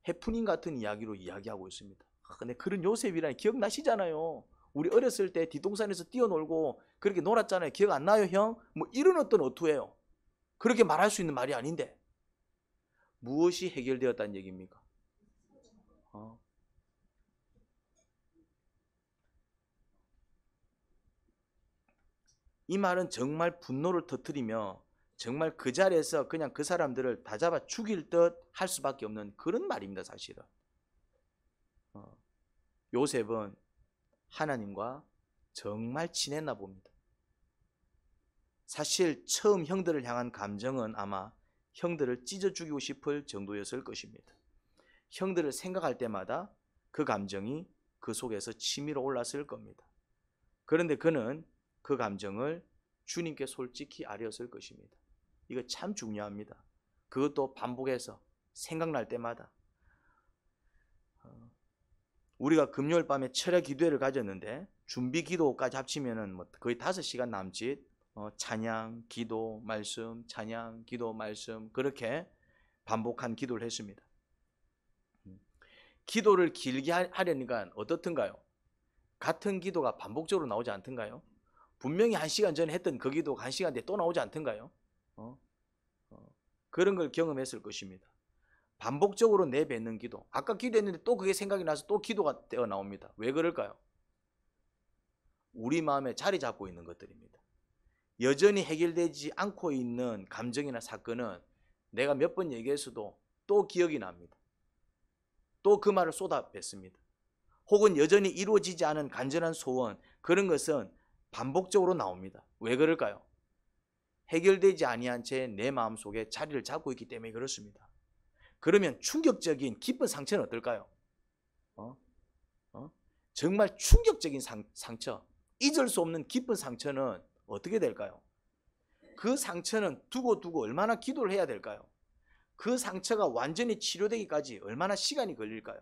해프닝 같은 이야기로 이야기하고 있습니다. 근데 그런 요셉이라니 기억나시잖아요. 우리 어렸을 때 뒷동산에서 뛰어놀고 그렇게 놀았잖아요. 기억 안 나요 형? 뭐 이런 어떤 어투예요. 그렇게 말할 수 있는 말이 아닌데 무엇이 해결되었다는 얘기입니까? 이 말은 정말 분노를 터뜨리며 정말 그 자리에서 그냥 그 사람들을 다 잡아 죽일 듯 할 수밖에 없는 그런 말입니다. 사실은 요셉은 하나님과 정말 친했나 봅니다. 사실 처음 형들을 향한 감정은 아마 형들을 찢어 죽이고 싶을 정도였을 것입니다. 형들을 생각할 때마다 그 감정이 그 속에서 치밀어 올랐을 겁니다. 그런데 그는 그 감정을 주님께 솔직히 아뢰었을 것입니다. 이거 참 중요합니다. 그것도 반복해서 생각날 때마다. 우리가 금요일 밤에 철야 기도회를 가졌는데 준비 기도까지 합치면은 거의 5시간 남짓 찬양, 기도, 말씀, 찬양, 기도, 말씀 그렇게 반복한 기도를 했습니다. 기도를 길게 하려니까 어떻든가요? 같은 기도가 반복적으로 나오지 않던가요? 분명히 1시간 전에 했던 그 기도가 1시간 뒤에 또 나오지 않던가요? 그런 걸 경험했을 것입니다. 반복적으로 내뱉는 기도. 아까 기도했는데 또 그게 생각이 나서 또 기도가 되어 나옵니다. 왜 그럴까요? 우리 마음에 자리 잡고 있는 것들입니다. 여전히 해결되지 않고 있는 감정이나 사건은 내가 몇 번 얘기했어도 또 기억이 납니다. 또 그 말을 쏟아뱉습니다. 혹은 여전히 이루어지지 않은 간절한 소원, 그런 것은 반복적으로 나옵니다. 왜 그럴까요? 해결되지 아니한 채 내 마음속에 자리를 잡고 있기 때문에 그렇습니다. 그러면 충격적인 깊은 상처는 어떨까요? 정말 충격적인 상처, 잊을 수 없는 깊은 상처는 어떻게 될까요? 그 상처는 두고 얼마나 기도를 해야 될까요? 그 상처가 완전히 치료되기까지 얼마나 시간이 걸릴까요?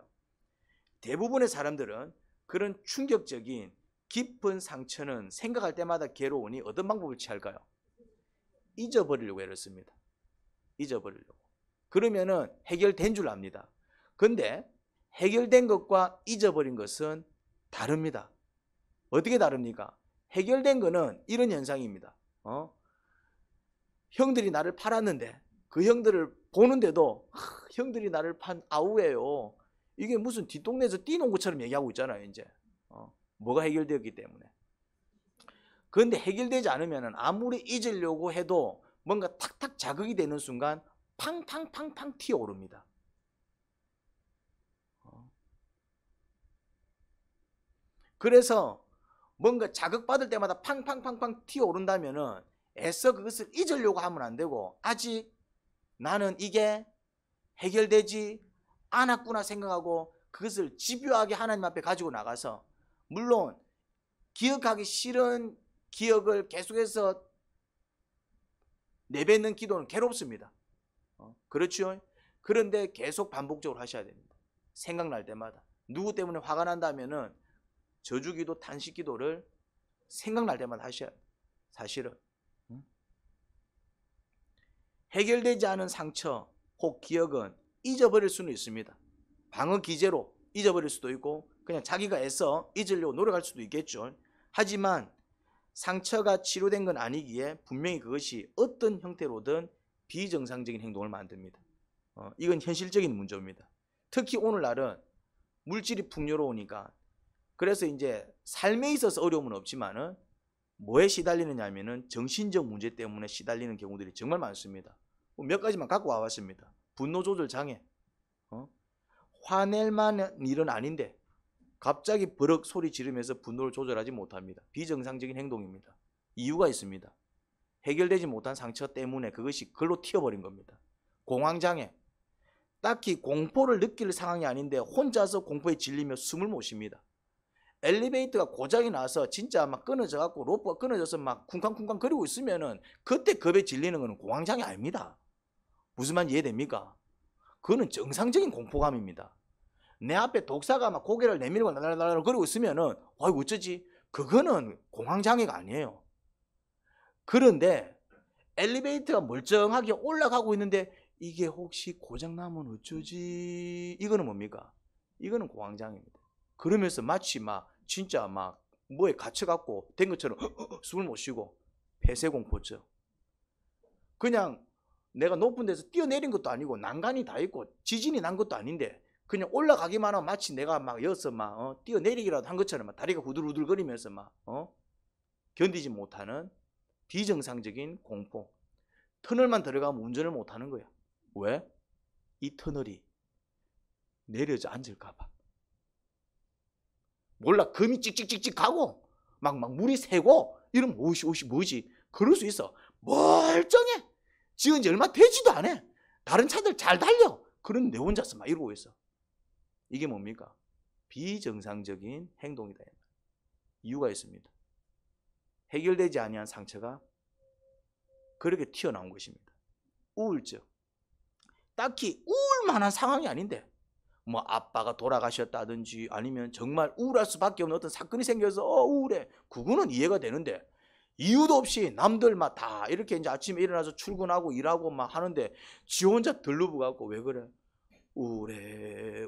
대부분의 사람들은 그런 충격적인 깊은 상처는 생각할 때마다 괴로우니 어떤 방법을 취할까요? 잊어버리려고 애썼습니다. 잊어버리려고. 그러면은 해결된 줄 압니다. 그런데 해결된 것과 잊어버린 것은 다릅니다. 어떻게 다릅니까? 해결된 거는 이런 현상입니다. 형들이 나를 팔았는데 그 형들을 보는데도 형들이 나를 판 아우예요. 이게 무슨 뒷동네에서 뛰는 것처럼 얘기하고 있잖아요. 이제 뭐가 해결되었기 때문에. 그런데 해결되지 않으면 아무리 잊으려고 해도 뭔가 탁탁 자극이 되는 순간 팡팡팡팡 튀어오릅니다. 그래서 뭔가 자극받을 때마다 팡팡팡팡 튀어오른다면은 애써 그것을 잊으려고 하면 안 되고, 아직 나는 이게 해결되지 않았구나 생각하고 그것을 집요하게 하나님 앞에 가지고 나가서, 물론 기억하기 싫은 기억을 계속해서 내뱉는 기도는 괴롭습니다. 그렇죠? 그런데 계속 반복적으로 하셔야 됩니다. 생각날 때마다. 누구 때문에 화가 난다면은 저주기도, 탄식기도를 생각날 때마다 하셔야 돼요. 사실은 해결되지 않은 상처 혹 기억은 잊어버릴 수는 있습니다. 방어 기제로 잊어버릴 수도 있고 그냥 자기가 애써 잊으려고 노력할 수도 있겠죠. 하지만 상처가 치료된 건 아니기에 분명히 그것이 어떤 형태로든 비정상적인 행동을 만듭니다. 이건 현실적인 문제입니다. 특히 오늘날은 물질이 풍요로우니까, 그래서 이제 삶에 있어서 어려움은 없지만은 뭐에 시달리느냐 하면은 정신적 문제 때문에 시달리는 경우들이 정말 많습니다. 몇 가지만 갖고 와봤습니다. 분노 조절 장애. 화낼 만한 일은 아닌데 갑자기 버럭 소리 지르면서 분노를 조절하지 못합니다. 비정상적인 행동입니다. 이유가 있습니다. 해결되지 못한 상처 때문에 그것이 글로 튀어버린 겁니다. 공황장애. 딱히 공포를 느낄 상황이 아닌데 혼자서 공포에 질리며 숨을 못 쉽니다. 엘리베이터가 고장이 나서 진짜 막 끊어져 갖고 로프가 끊어져서 막 쿵쾅쿵쾅 거리고 있으면은 그때 겁에 질리는 거는 공황장애 아닙니다. 무슨 말인지 이해됩니까? 그거는 정상적인 공포감입니다. 내 앞에 독사가 막 고개를 내밀고 날랄랄 거리고 있으면은 아이고 어쩌지? 그거는 공황장애가 아니에요. 그런데 엘리베이터가 멀쩡하게 올라가고 있는데 이게 혹시 고장나면 어쩌지? 이거는 뭡니까? 이거는 공황장애입니다. 그러면서 마치 막 진짜 막 뭐에 갇혀갖고 된 것처럼 숨을 못 쉬고 폐쇄공포증. 그냥 내가 높은 데서 뛰어내린 것도 아니고 난간이 다 있고 지진이 난 것도 아닌데 그냥 올라가기만 하면 마치 내가 막 여기서 막 뛰어내리기라도 한 것처럼 막 다리가 후들후들거리면서 막 견디지 못하는 비정상적인 공포. 터널만 들어가면 운전을 못하는 거야. 왜? 이 터널이 내려져 앉을까 봐. 몰라, 금이 찍찍찍찍 가고 막 물이 새고 이러면 오시 뭐지? 그럴 수 있어. 멀쩡해. 지은 지 얼마 되지도 않아. 다른 차들 잘 달려. 그런데 내 혼자서 막 이러고 있어. 이게 뭡니까? 비정상적인 행동이다. 이유가 있습니다. 해결되지 아니한 상처가 그렇게 튀어나온 것입니다. 우울증. 딱히 우울만한 상황이 아닌데 뭐 아빠가 돌아가셨다든지 아니면 정말 우울할 수밖에 없는 어떤 사건이 생겨서 우울해. 그거는 이해가 되는데 이유도 없이 남들 막 다 이렇게 이제 아침에 일어나서 출근하고 일하고 막 하는데 지 혼자 들러붙어갖고 왜 그래? 우울해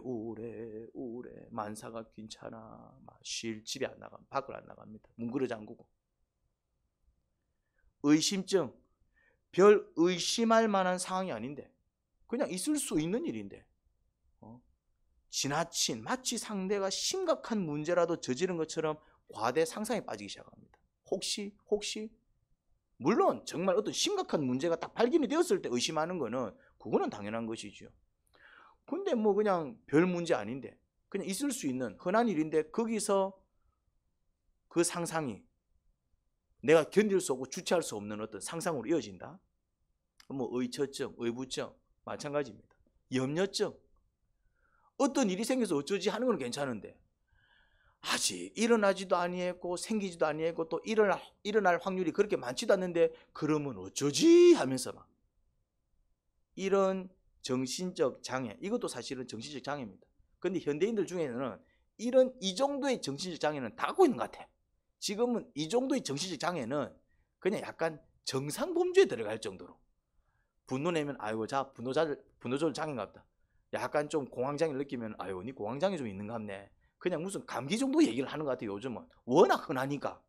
만사가 괜찮아. 막 쉴 집에 안 나가, 밖을 안 나갑니다. 뭉그러 잠그고. 의심증. 별 의심할 만한 상황이 아닌데 그냥 있을 수 있는 일인데 지나친 마치 상대가 심각한 문제라도 저지른 것처럼 과대 상상에 빠지기 시작합니다. 혹시 물론 정말 어떤 심각한 문제가 딱 발견이 되었을 때 의심하는 거는 그거는 당연한 것이죠. 근데 뭐 그냥 별 문제 아닌데 그냥 있을 수 있는 흔한 일인데 거기서 그 상상이 내가 견딜 수 없고 주체할 수 없는 어떤 상상으로 이어진다. 뭐 의처증, 의부증 마찬가지입니다. 염려증. 어떤 일이 생겨서 어쩌지 하는 건 괜찮은데 아직 일어나지도 아니했고 생기지도 아니했고 또 일어날 확률이 그렇게 많지도 않는데 그러면 어쩌지 하면서 막 이런 정신적 장애, 이것도 사실은 정신적 장애입니다. 그런데 현대인들 중에는 이 정도의 정신적 장애는 다 갖고 있는 것 같아. 지금은 이 정도의 정신적 장애는 그냥 약간 정상 범주에 들어갈 정도로 분노 내면 아이고 자 분노 조절 장애인가 보다. 약간 좀 공황장애를 느끼면 아유 니 공황장애 좀 있는가 보네. 그냥 무슨 감기 정도 얘기를 하는 것 같아요. 요즘은 워낙 흔하니까.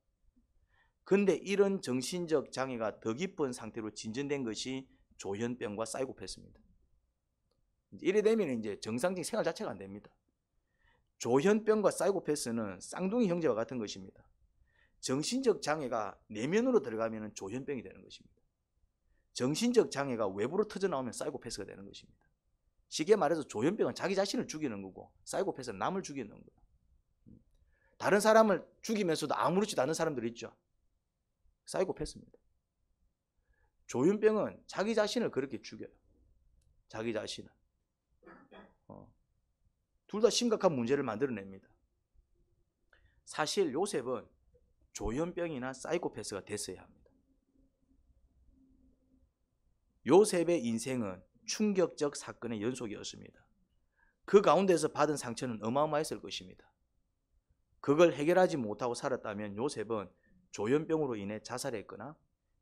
근데 이런 정신적 장애가 더 깊은 상태로 진전된 것이 조현병과 사이코패스입니다. 이래 되면 이제 정상적인 생활 자체가 안 됩니다. 조현병과 사이코패스는 쌍둥이 형제와 같은 것입니다. 정신적 장애가 내면으로 들어가면 조현병이 되는 것입니다. 정신적 장애가 외부로 터져나오면 사이코패스가 되는 것입니다. 쉽게 말해서 조현병은 자기 자신을 죽이는 거고 사이코패스는 남을 죽이는 거예요. 다른 사람을 죽이면서도 아무렇지도 않은 사람들 있죠. 사이코패스입니다. 조현병은 자기 자신을 그렇게 죽여요. 자기 자신을. 둘 다 심각한 문제를 만들어냅니다. 사실 요셉은 조현병이나 사이코패스가 됐어야 합니다. 요셉의 인생은 충격적 사건의 연속이었습니다. 그 가운데서 받은 상처는 어마어마했을 것입니다. 그걸 해결하지 못하고 살았다면 요셉은 조현병으로 인해 자살했거나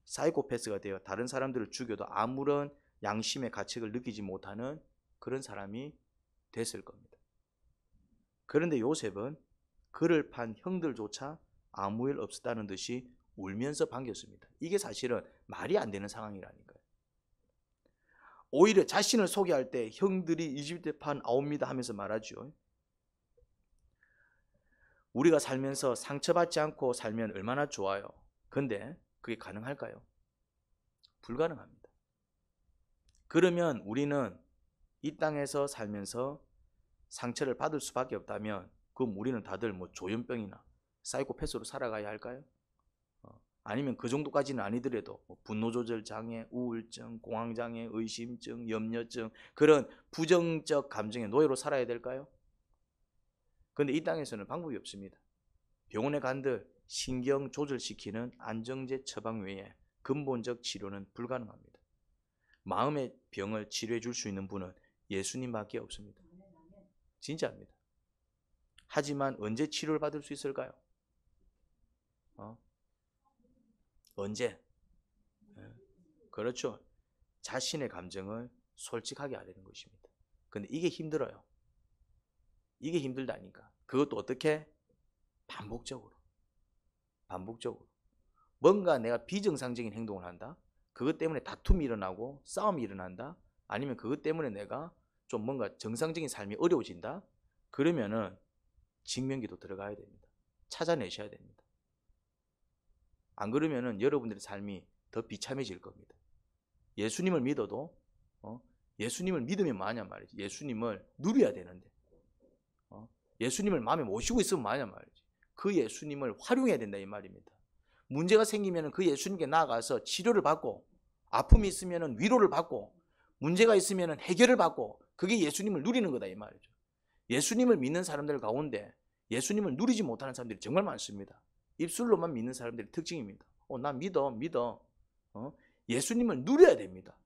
사이코패스가 되어 다른 사람들을 죽여도 아무런 양심의 가책을 느끼지 못하는 그런 사람이 됐을 겁니다. 그런데 요셉은 그를 판 형들조차 아무 일 없었다는 듯이 울면서 반겼습니다. 이게 사실은 말이 안 되는 상황이라니까요. 오히려 자신을 소개할 때 형들이 이집트 판 아옵니다 하면서 말하죠. 우리가 살면서 상처받지 않고 살면 얼마나 좋아요. 근데 그게 가능할까요? 불가능합니다. 그러면 우리는 이 땅에서 살면서 상처를 받을 수밖에 없다면 그럼 우리는 다들 뭐 조현병이나 사이코패스로 살아가야 할까요? 아니면 그 정도까지는 아니더라도 뭐 분노조절 장애, 우울증, 공황장애, 의심증, 염려증 그런 부정적 감정의 노예로 살아야 될까요? 그런데 이 땅에서는 방법이 없습니다. 병원에 간들 신경 조절시키는 안정제 처방 외에 근본적 치료는 불가능합니다. 마음의 병을 치료해 줄 수 있는 분은 예수님밖에 없습니다. 진짜입니다. 하지만 언제 치료를 받을 수 있을까요? 언제? 그렇죠. 자신의 감정을 솔직하게 알리는 것입니다. 근데 이게 힘들어요. 이게 힘들다니까. 그것도 어떻게? 반복적으로. 뭔가 내가 비정상적인 행동을 한다. 그것 때문에 다툼이 일어나고 싸움이 일어난다. 아니면 그것 때문에 내가 좀 뭔가 정상적인 삶이 어려워진다. 그러면은 직면기도 들어가야 됩니다. 찾아내셔야 됩니다. 안 그러면은 여러분들의 삶이 더 비참해질 겁니다. 예수님을 믿어도 예수님을 믿으면 뭐하냐 말이지. 예수님을 누려야 되는데 예수님을 마음에 모시고 있으면 뭐하냐 말이지. 그 예수님을 활용해야 된다 이 말입니다. 문제가 생기면 그 예수님께 나아가서 치료를 받고 아픔이 있으면 위로를 받고 문제가 있으면 해결을 받고 그게 예수님을 누리는 거다 이 말이죠. 예수님을 믿는 사람들 가운데 예수님을 누리지 못하는 사람들이 정말 많습니다. 입술로만 믿는 사람들의 특징입니다. 나 믿어. 예수님을 누려야 됩니다.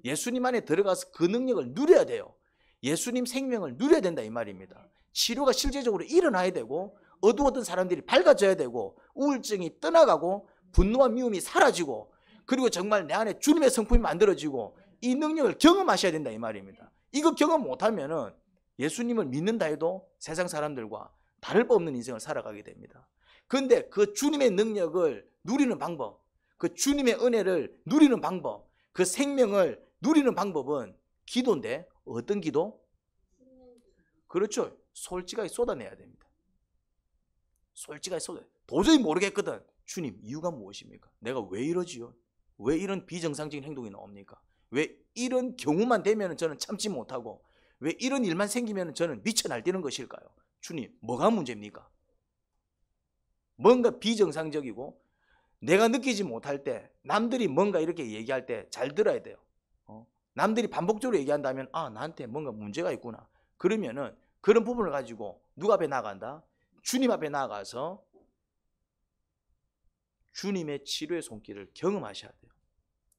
예수님 안에 들어가서 그 능력을 누려야 돼요. 예수님 생명을 누려야 된다 이 말입니다. 치료가 실제적으로 일어나야 되고 어두웠던 사람들이 밝아져야 되고 우울증이 떠나가고 분노와 미움이 사라지고 그리고 정말 내 안에 주님의 성품이 만들어지고 이 능력을 경험하셔야 된다 이 말입니다. 이거 경험 못하면은 예수님을 믿는다 해도 세상 사람들과 다를 바 없는 인생을 살아가게 됩니다. 그런데 그 주님의 능력을 누리는 방법, 그 주님의 은혜를 누리는 방법, 그 생명을 누리는 방법은 기도인데 어떤 기도? 그렇죠. 솔직하게 쏟아내야 됩니다. 솔직하게 쏟아내야 돼요. 도저히 모르겠거든. 주님 이유가 무엇입니까? 내가 왜 이러지요? 왜 이런 비정상적인 행동이 나옵니까? 왜 이런 경우만 되면 저는 참지 못하고 왜 이런 일만 생기면 저는 미쳐 날뛰는 것일까요? 주님 뭐가 문제입니까? 뭔가 비정상적이고 내가 느끼지 못할 때 남들이 뭔가 이렇게 얘기할 때 잘 들어야 돼요. 남들이 반복적으로 얘기한다면 나한테 뭔가 문제가 있구나. 그러면은 그런 부분을 가지고 누가 앞에 나간다? 주님 앞에 나가서 주님의 치료의 손길을 경험하셔야 돼요.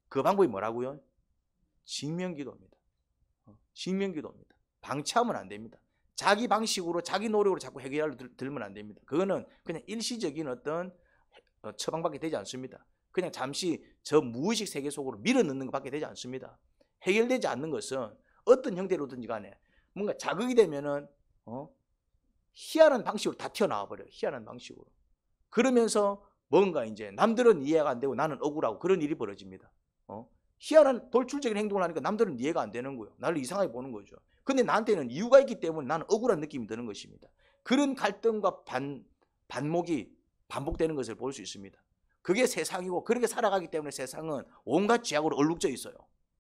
그 방법이 뭐라고요? 직면기도입니다. 직면기도입니다. 방치하면 안 됩니다. 자기 방식으로 자기 노력으로 자꾸 해결하려 들면 안 됩니다. 그거는 그냥 일시적인 어떤 처방밖에 되지 않습니다. 그냥 잠시 저 무의식 세계 속으로 밀어넣는 것밖에 되지 않습니다. 해결되지 않는 것은 어떤 형태로든지 간에 뭔가 자극이 되면은 희한한 방식으로 다 튀어나와 버려요. 희한한 방식으로. 그러면서 뭔가 이제 남들은 이해가 안 되고 나는 억울하고 그런 일이 벌어집니다. 희한한 돌출적인 행동을 하니까 남들은 이해가 안 되는 거예요. 나를 이상하게 보는 거죠. 근데 나한테는 이유가 있기 때문에 나는 억울한 느낌이 드는 것입니다. 그런 갈등과 반목이 반복되는 것을 볼 수 있습니다. 그게 세상이고 그렇게 살아가기 때문에 세상은 온갖 죄악으로 얼룩져 있어요.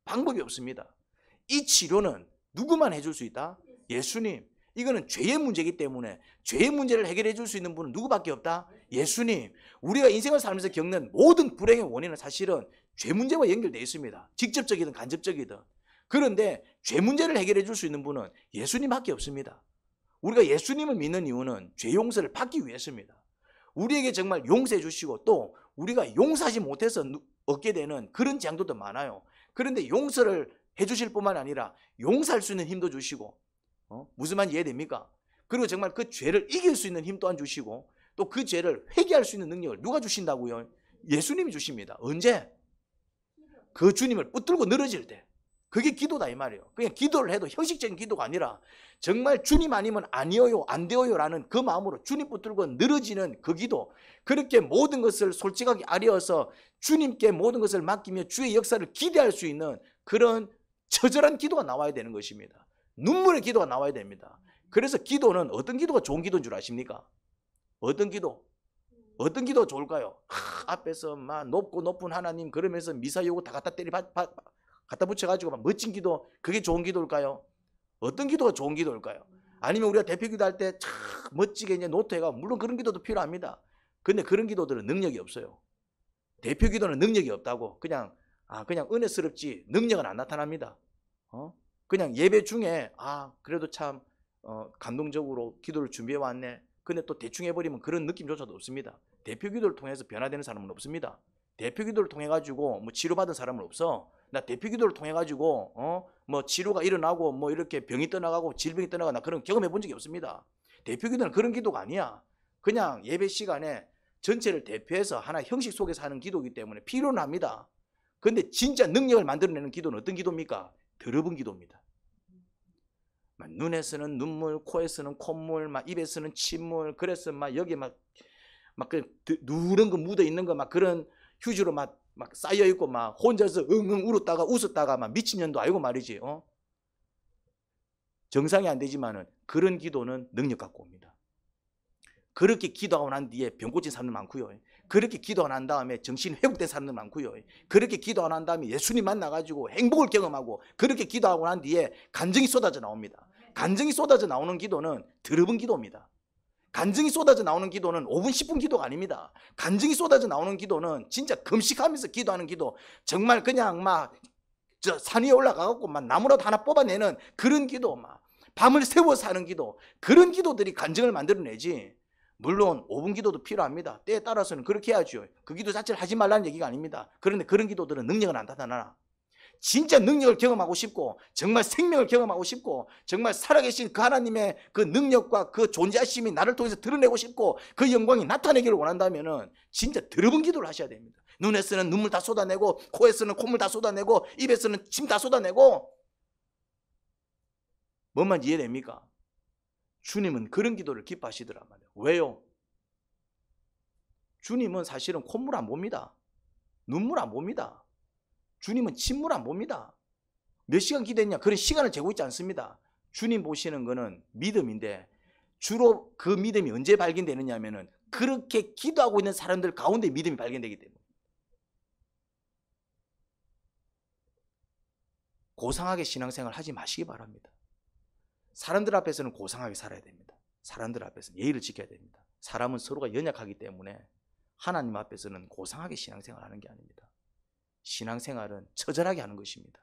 방법이 없습니다. 이 치료는 누구만 해줄 수 있다? 예수님. 이거는 죄의 문제이기 때문에 죄의 문제를 해결해 줄 수 있는 분은 누구밖에 없다? 예수님. 우리가 인생을 살면서 겪는 모든 불행의 원인은 사실은 죄 문제와 연결되어 있습니다. 직접적이든 간접적이든. 그런데 죄 문제를 해결해 줄 수 있는 분은 예수님밖에 없습니다. 우리가 예수님을 믿는 이유는 죄 용서를 받기 위해서입니다. 우리에게 정말 용서해 주시고 또 우리가 용서하지 못해서 얻게 되는 그런 장도도 많아요. 그런데 용서를 해 주실 뿐만 아니라 용서할 수 있는 힘도 주시고 무슨 말인지 이해됩니까? 그리고 정말 그 죄를 이길 수 있는 힘 또한 주시고 또 그 죄를 회개할 수 있는 능력을 누가 주신다고요? 예수님이 주십니다. 언제? 그 주님을 붙들고 늘어질 때. 그게 기도다 이 말이에요. 그냥 기도를 해도 형식적인 기도가 아니라 정말 주님 아니면 아니어요 안 되어요 라는 그 마음으로 주님 붙들고 늘어지는 그 기도. 그렇게 모든 것을 솔직하게 아뢰어서 주님께 모든 것을 맡기며 주의 역사를 기대할 수 있는 그런 처절한 기도가 나와야 되는 것입니다. 눈물의 기도가 나와야 됩니다. 그래서 기도는 어떤 기도가 좋은 기도인 줄 아십니까? 어떤 기도? 어떤 기도가 좋을까요? 앞에서 막 높고 높은 하나님 그러면서 미사 요구 다 갖다 붙여가지고 막 멋진 기도, 그게 좋은 기도일까요? 어떤 기도가 좋은 기도일까요? 아니면 우리가 대표 기도할 때 참 멋지게 이제 노트해가 물론 그런 기도도 필요합니다. 근데 그런 기도들은 능력이 없어요. 대표 기도는 능력이 없다고 그냥 은혜스럽지 능력은 안 나타납니다. 그냥 예배 중에 그래도 참 감동적으로 기도를 준비해 왔네. 근데 또 대충 해버리면 그런 느낌조차도 없습니다. 대표 기도를 통해서 변화되는 사람은 없습니다. 대표 기도를 통해 가지고 뭐 치료받은 사람은 없어. 나 대표 기도를 통해 가지고 뭐 치료가 일어나고 뭐 이렇게 병이 떠나가고 질병이 떠나가 나 그런 경험해 본 적이 없습니다. 대표 기도는 그런 기도가 아니야. 그냥 예배 시간에 전체를 대표해서 하나 형식 속에서 하는 기도이기 때문에 필요는 합니다. 근데 진짜 능력을 만들어내는 기도는 어떤 기도입니까? 더러운 기도입니다. 막 눈에서는 눈물, 코에서는 콧물, 막 입에서는 침물, 그래서 막 여기 막 그 누런 거 묻어 있는 거 막 그런 휴지로 막 쌓여 있고 막 혼자서 응응 울었다가 웃었다가 막 미친년도 아니고 말이지. 정상이 안 되지만은 그런 기도는 능력 갖고 옵니다. 그렇게 기도하고 난 뒤에 병 고친 사람들 많고요. 그렇게 기도하고 난 다음에 정신 회복된 사람들 많고요. 그렇게 기도하고 난 다음에 예수님 만나가지고 행복을 경험하고 그렇게 기도하고 난 뒤에 간증이 쏟아져 나옵니다. 간증이 쏟아져 나오는 기도는 더러운 기도입니다. 간증이 쏟아져 나오는 기도는 5분 10분 기도가 아닙니다. 간증이 쏟아져 나오는 기도는 진짜 금식하면서 기도하는 기도, 정말 그냥 막 산 위에 올라가갖고 막 나무라도 하나 뽑아내는 그런 기도, 막 밤을 새워서 하는 기도, 그런 기도들이 간증을 만들어내지. 물론 5분 기도도 필요합니다. 때에 따라서는 그렇게 해야죠. 그 기도 자체를 하지 말라는 얘기가 아닙니다. 그런데 그런 기도들은 능력을 안 나타나나. 진짜 능력을 경험하고 싶고 정말 생명을 경험하고 싶고 정말 살아계신 그 하나님의 그 능력과 그 존재하심이 나를 통해서 드러내고 싶고 그 영광이 나타내기를 원한다면 진짜 더러운 기도를 하셔야 됩니다. 눈에서는 눈물 다 쏟아내고 코에서는 콧물 다 쏟아내고 입에서는 침 다 쏟아내고. 뭔 말인지 이해됩니까? 주님은 그런 기도를 기뻐하시더란 말이에요. 왜요? 주님은 사실은 콧물 안 봅니다. 눈물 안 봅니다. 주님은 침물 안 봅니다. 몇 시간 기도했냐 그런 시간을 재고 있지 않습니다. 주님 보시는 거는 믿음인데 주로 그 믿음이 언제 발견되느냐 하면은 그렇게 기도하고 있는 사람들 가운데 믿음이 발견되기 때문에. 고상하게 신앙생활 하지 마시기 바랍니다. 사람들 앞에서는 고상하게 살아야 됩니다. 사람들 앞에서는 예의를 지켜야 됩니다. 사람은 서로가 연약하기 때문에 하나님 앞에서는 고상하게 신앙생활 하는 게 아닙니다. 신앙생활은 처절하게 하는 것입니다.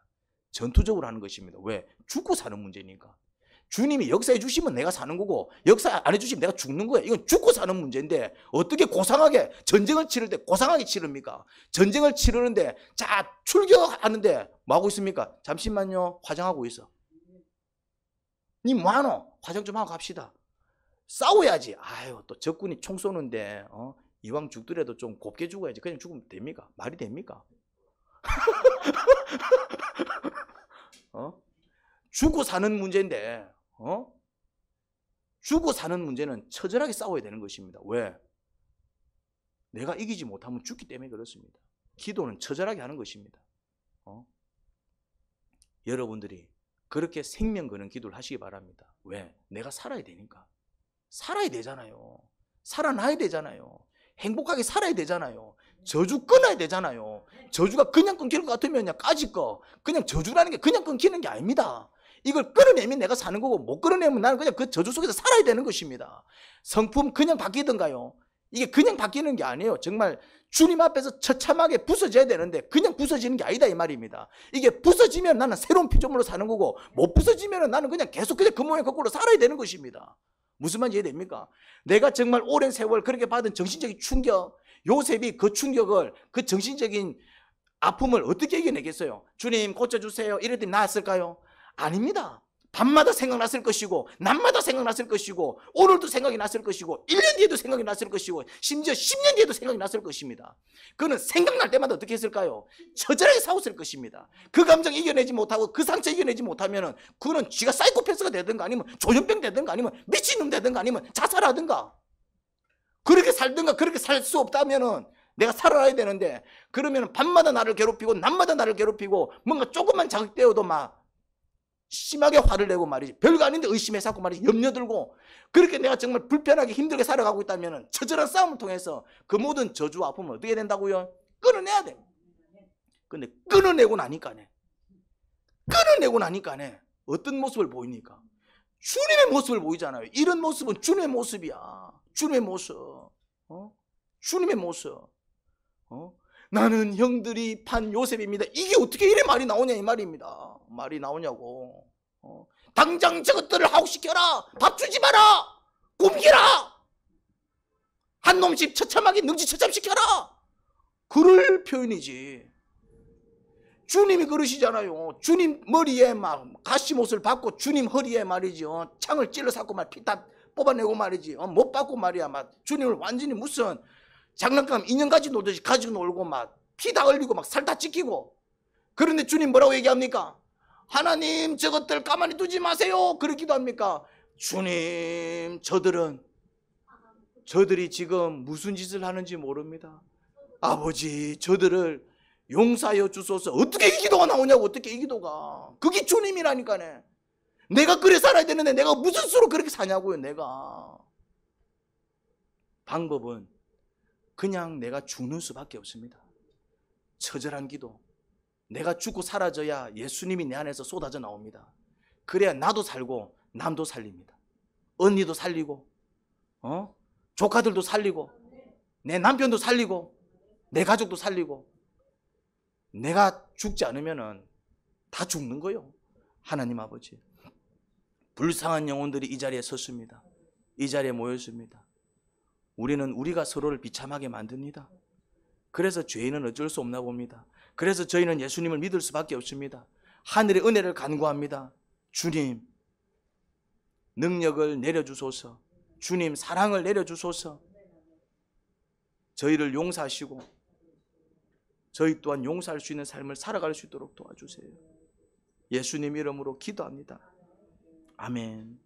전투적으로 하는 것입니다. 왜? 죽고 사는 문제니까. 주님이 역사해 주시면 내가 사는 거고 역사 안 해주시면 내가 죽는 거예요. 이건 죽고 사는 문제인데 어떻게 고상하게 전쟁을 치를 때 고상하게 치릅니까? 전쟁을 치르는데 자 출격하는데 뭐하고 있습니까? 잠시만요. 화장하고 있어. 니 뭐하노? 화장 좀 하고 갑시다. 싸워야지. 아유 또 적군이 총 쏘는데 이왕 죽더라도 좀 곱게 죽어야지. 그냥 죽으면 됩니까? 말이 됩니까? 죽고 사는 문제인데 죽고 사는 문제는 처절하게 싸워야 되는 것입니다. 왜? 내가 이기지 못하면 죽기 때문에 그렇습니다. 기도는 처절하게 하는 것입니다. 여러분들이 그렇게 생명 거는 기도를 하시기 바랍니다. 왜? 내가 살아야 되니까. 살아야 되잖아요. 살아나야 되잖아요. 행복하게 살아야 되잖아요. 저주 끊어야 되잖아요. 저주가 그냥 끊기는 것 같으면 까짓 거 그냥 저주라는 게 그냥 끊기는 게 아닙니다. 이걸 끊어내면 내가 사는 거고 못 끊어내면 나는 그냥 그 저주 속에서 살아야 되는 것입니다. 성품 그냥 바뀌던가요? 이게 그냥 바뀌는 게 아니에요. 정말 주님 앞에서 처참하게 부서져야 되는데 그냥 부서지는 게 아니다 이 말입니다. 이게 부서지면 나는 새로운 피조물로 사는 거고 못 부서지면 나는 그냥 계속 그 모양 거꾸로 살아야 되는 것입니다. 무슨 말인지 이해됩니까? 내가 정말 오랜 세월 그렇게 받은 정신적인 충격, 요셉이 그 충격을, 그 정신적인 아픔을 어떻게 이겨내겠어요? 주님 고쳐주세요 이랬더니 나았을까요? 아닙니다. 밤마다 생각났을 것이고 낮마다 생각났을 것이고 오늘도 생각이 났을 것이고 1년 뒤에도 생각이 났을 것이고 심지어 10년 뒤에도 생각이 났을 것입니다. 그는 생각날 때마다 어떻게 했을까요? 처절하게 싸웠을 것입니다. 그 감정 이겨내지 못하고 그 상처 이겨내지 못하면 그는 쥐가 사이코패스가 되든가 아니면 조현병 되든가 아니면 미친놈 되든가 아니면 자살하든가 그렇게 살든가. 그렇게 살 수 없다면 내가 살아야 되는데 그러면 밤마다 나를 괴롭히고 낮마다 나를 괴롭히고 뭔가 조금만 자극되어도 막 심하게 화를 내고 말이지. 별거 아닌데 의심해서 하고 말이지. 염려들고. 그렇게 내가 정말 불편하게 힘들게 살아가고 있다면 처절한 싸움을 통해서 그 모든 저주와 아픔을 어떻게 된다고요? 끊어내야 돼. 근데 끊어내고 나니까네 어떤 모습을 보입니까? 주님의 모습을 보이잖아요. 이런 모습은 주님의 모습이야. 주님의 모습. 주님의 모습. 나는 형들이 판 요셉입니다. 이게 어떻게 이래 말이 나오냐 이 말입니다. 말이 나오냐고. 당장 저것들을 하옥시켜라. 밥 주지 마라. 굶기라. 한 놈씩 처참하게 능지처참시켜라. 그럴 표현이지. 주님이 그러시잖아요. 주님 머리에 막 가시못을 받고 주님 허리에 말이죠. 창을 찔러 샀고 막 피 다 뽑아내고 말이지. 못 받고 말이야. 막 주님을 완전히 무슨 장난감 인형까지 놀듯이 가지고 놀고 막 피 다 흘리고 막 살 다 찢기고. 그런데 주님 뭐라고 얘기합니까? 하나님 저것들 가만히 두지 마세요. 그러기도 합니까? 주님 저들이 지금 무슨 짓을 하는지 모릅니다. 아버지 저들을 용서하여 주소서. 어떻게 이 기도가 나오냐고. 어떻게 이 기도가. 그게 주님이라니까네. 내가 그래 살아야 되는데 내가 무슨 수로 그렇게 사냐고요. 내가. 방법은 그냥 내가 죽는 수밖에 없습니다. 처절한 기도. 내가 죽고 사라져야 예수님이 내 안에서 쏟아져 나옵니다. 그래야 나도 살고 남도 살립니다. 언니도 살리고 조카들도 살리고 내 남편도 살리고 내 가족도 살리고. 내가 죽지 않으면 다 죽는 거예요. 하나님 아버지, 불쌍한 영혼들이 이 자리에 섰습니다. 이 자리에 모였습니다. 우리는 우리가 서로를 비참하게 만듭니다. 그래서 죄인은 어쩔 수 없나 봅니다. 그래서 저희는 예수님을 믿을 수밖에 없습니다. 하늘의 은혜를 간구합니다. 주님 능력을 내려주소서. 주님 사랑을 내려주소서. 저희를 용서하시고 저희 또한 용서할 수 있는 삶을 살아갈 수 있도록 도와주세요. 예수님 이름으로 기도합니다. 아멘.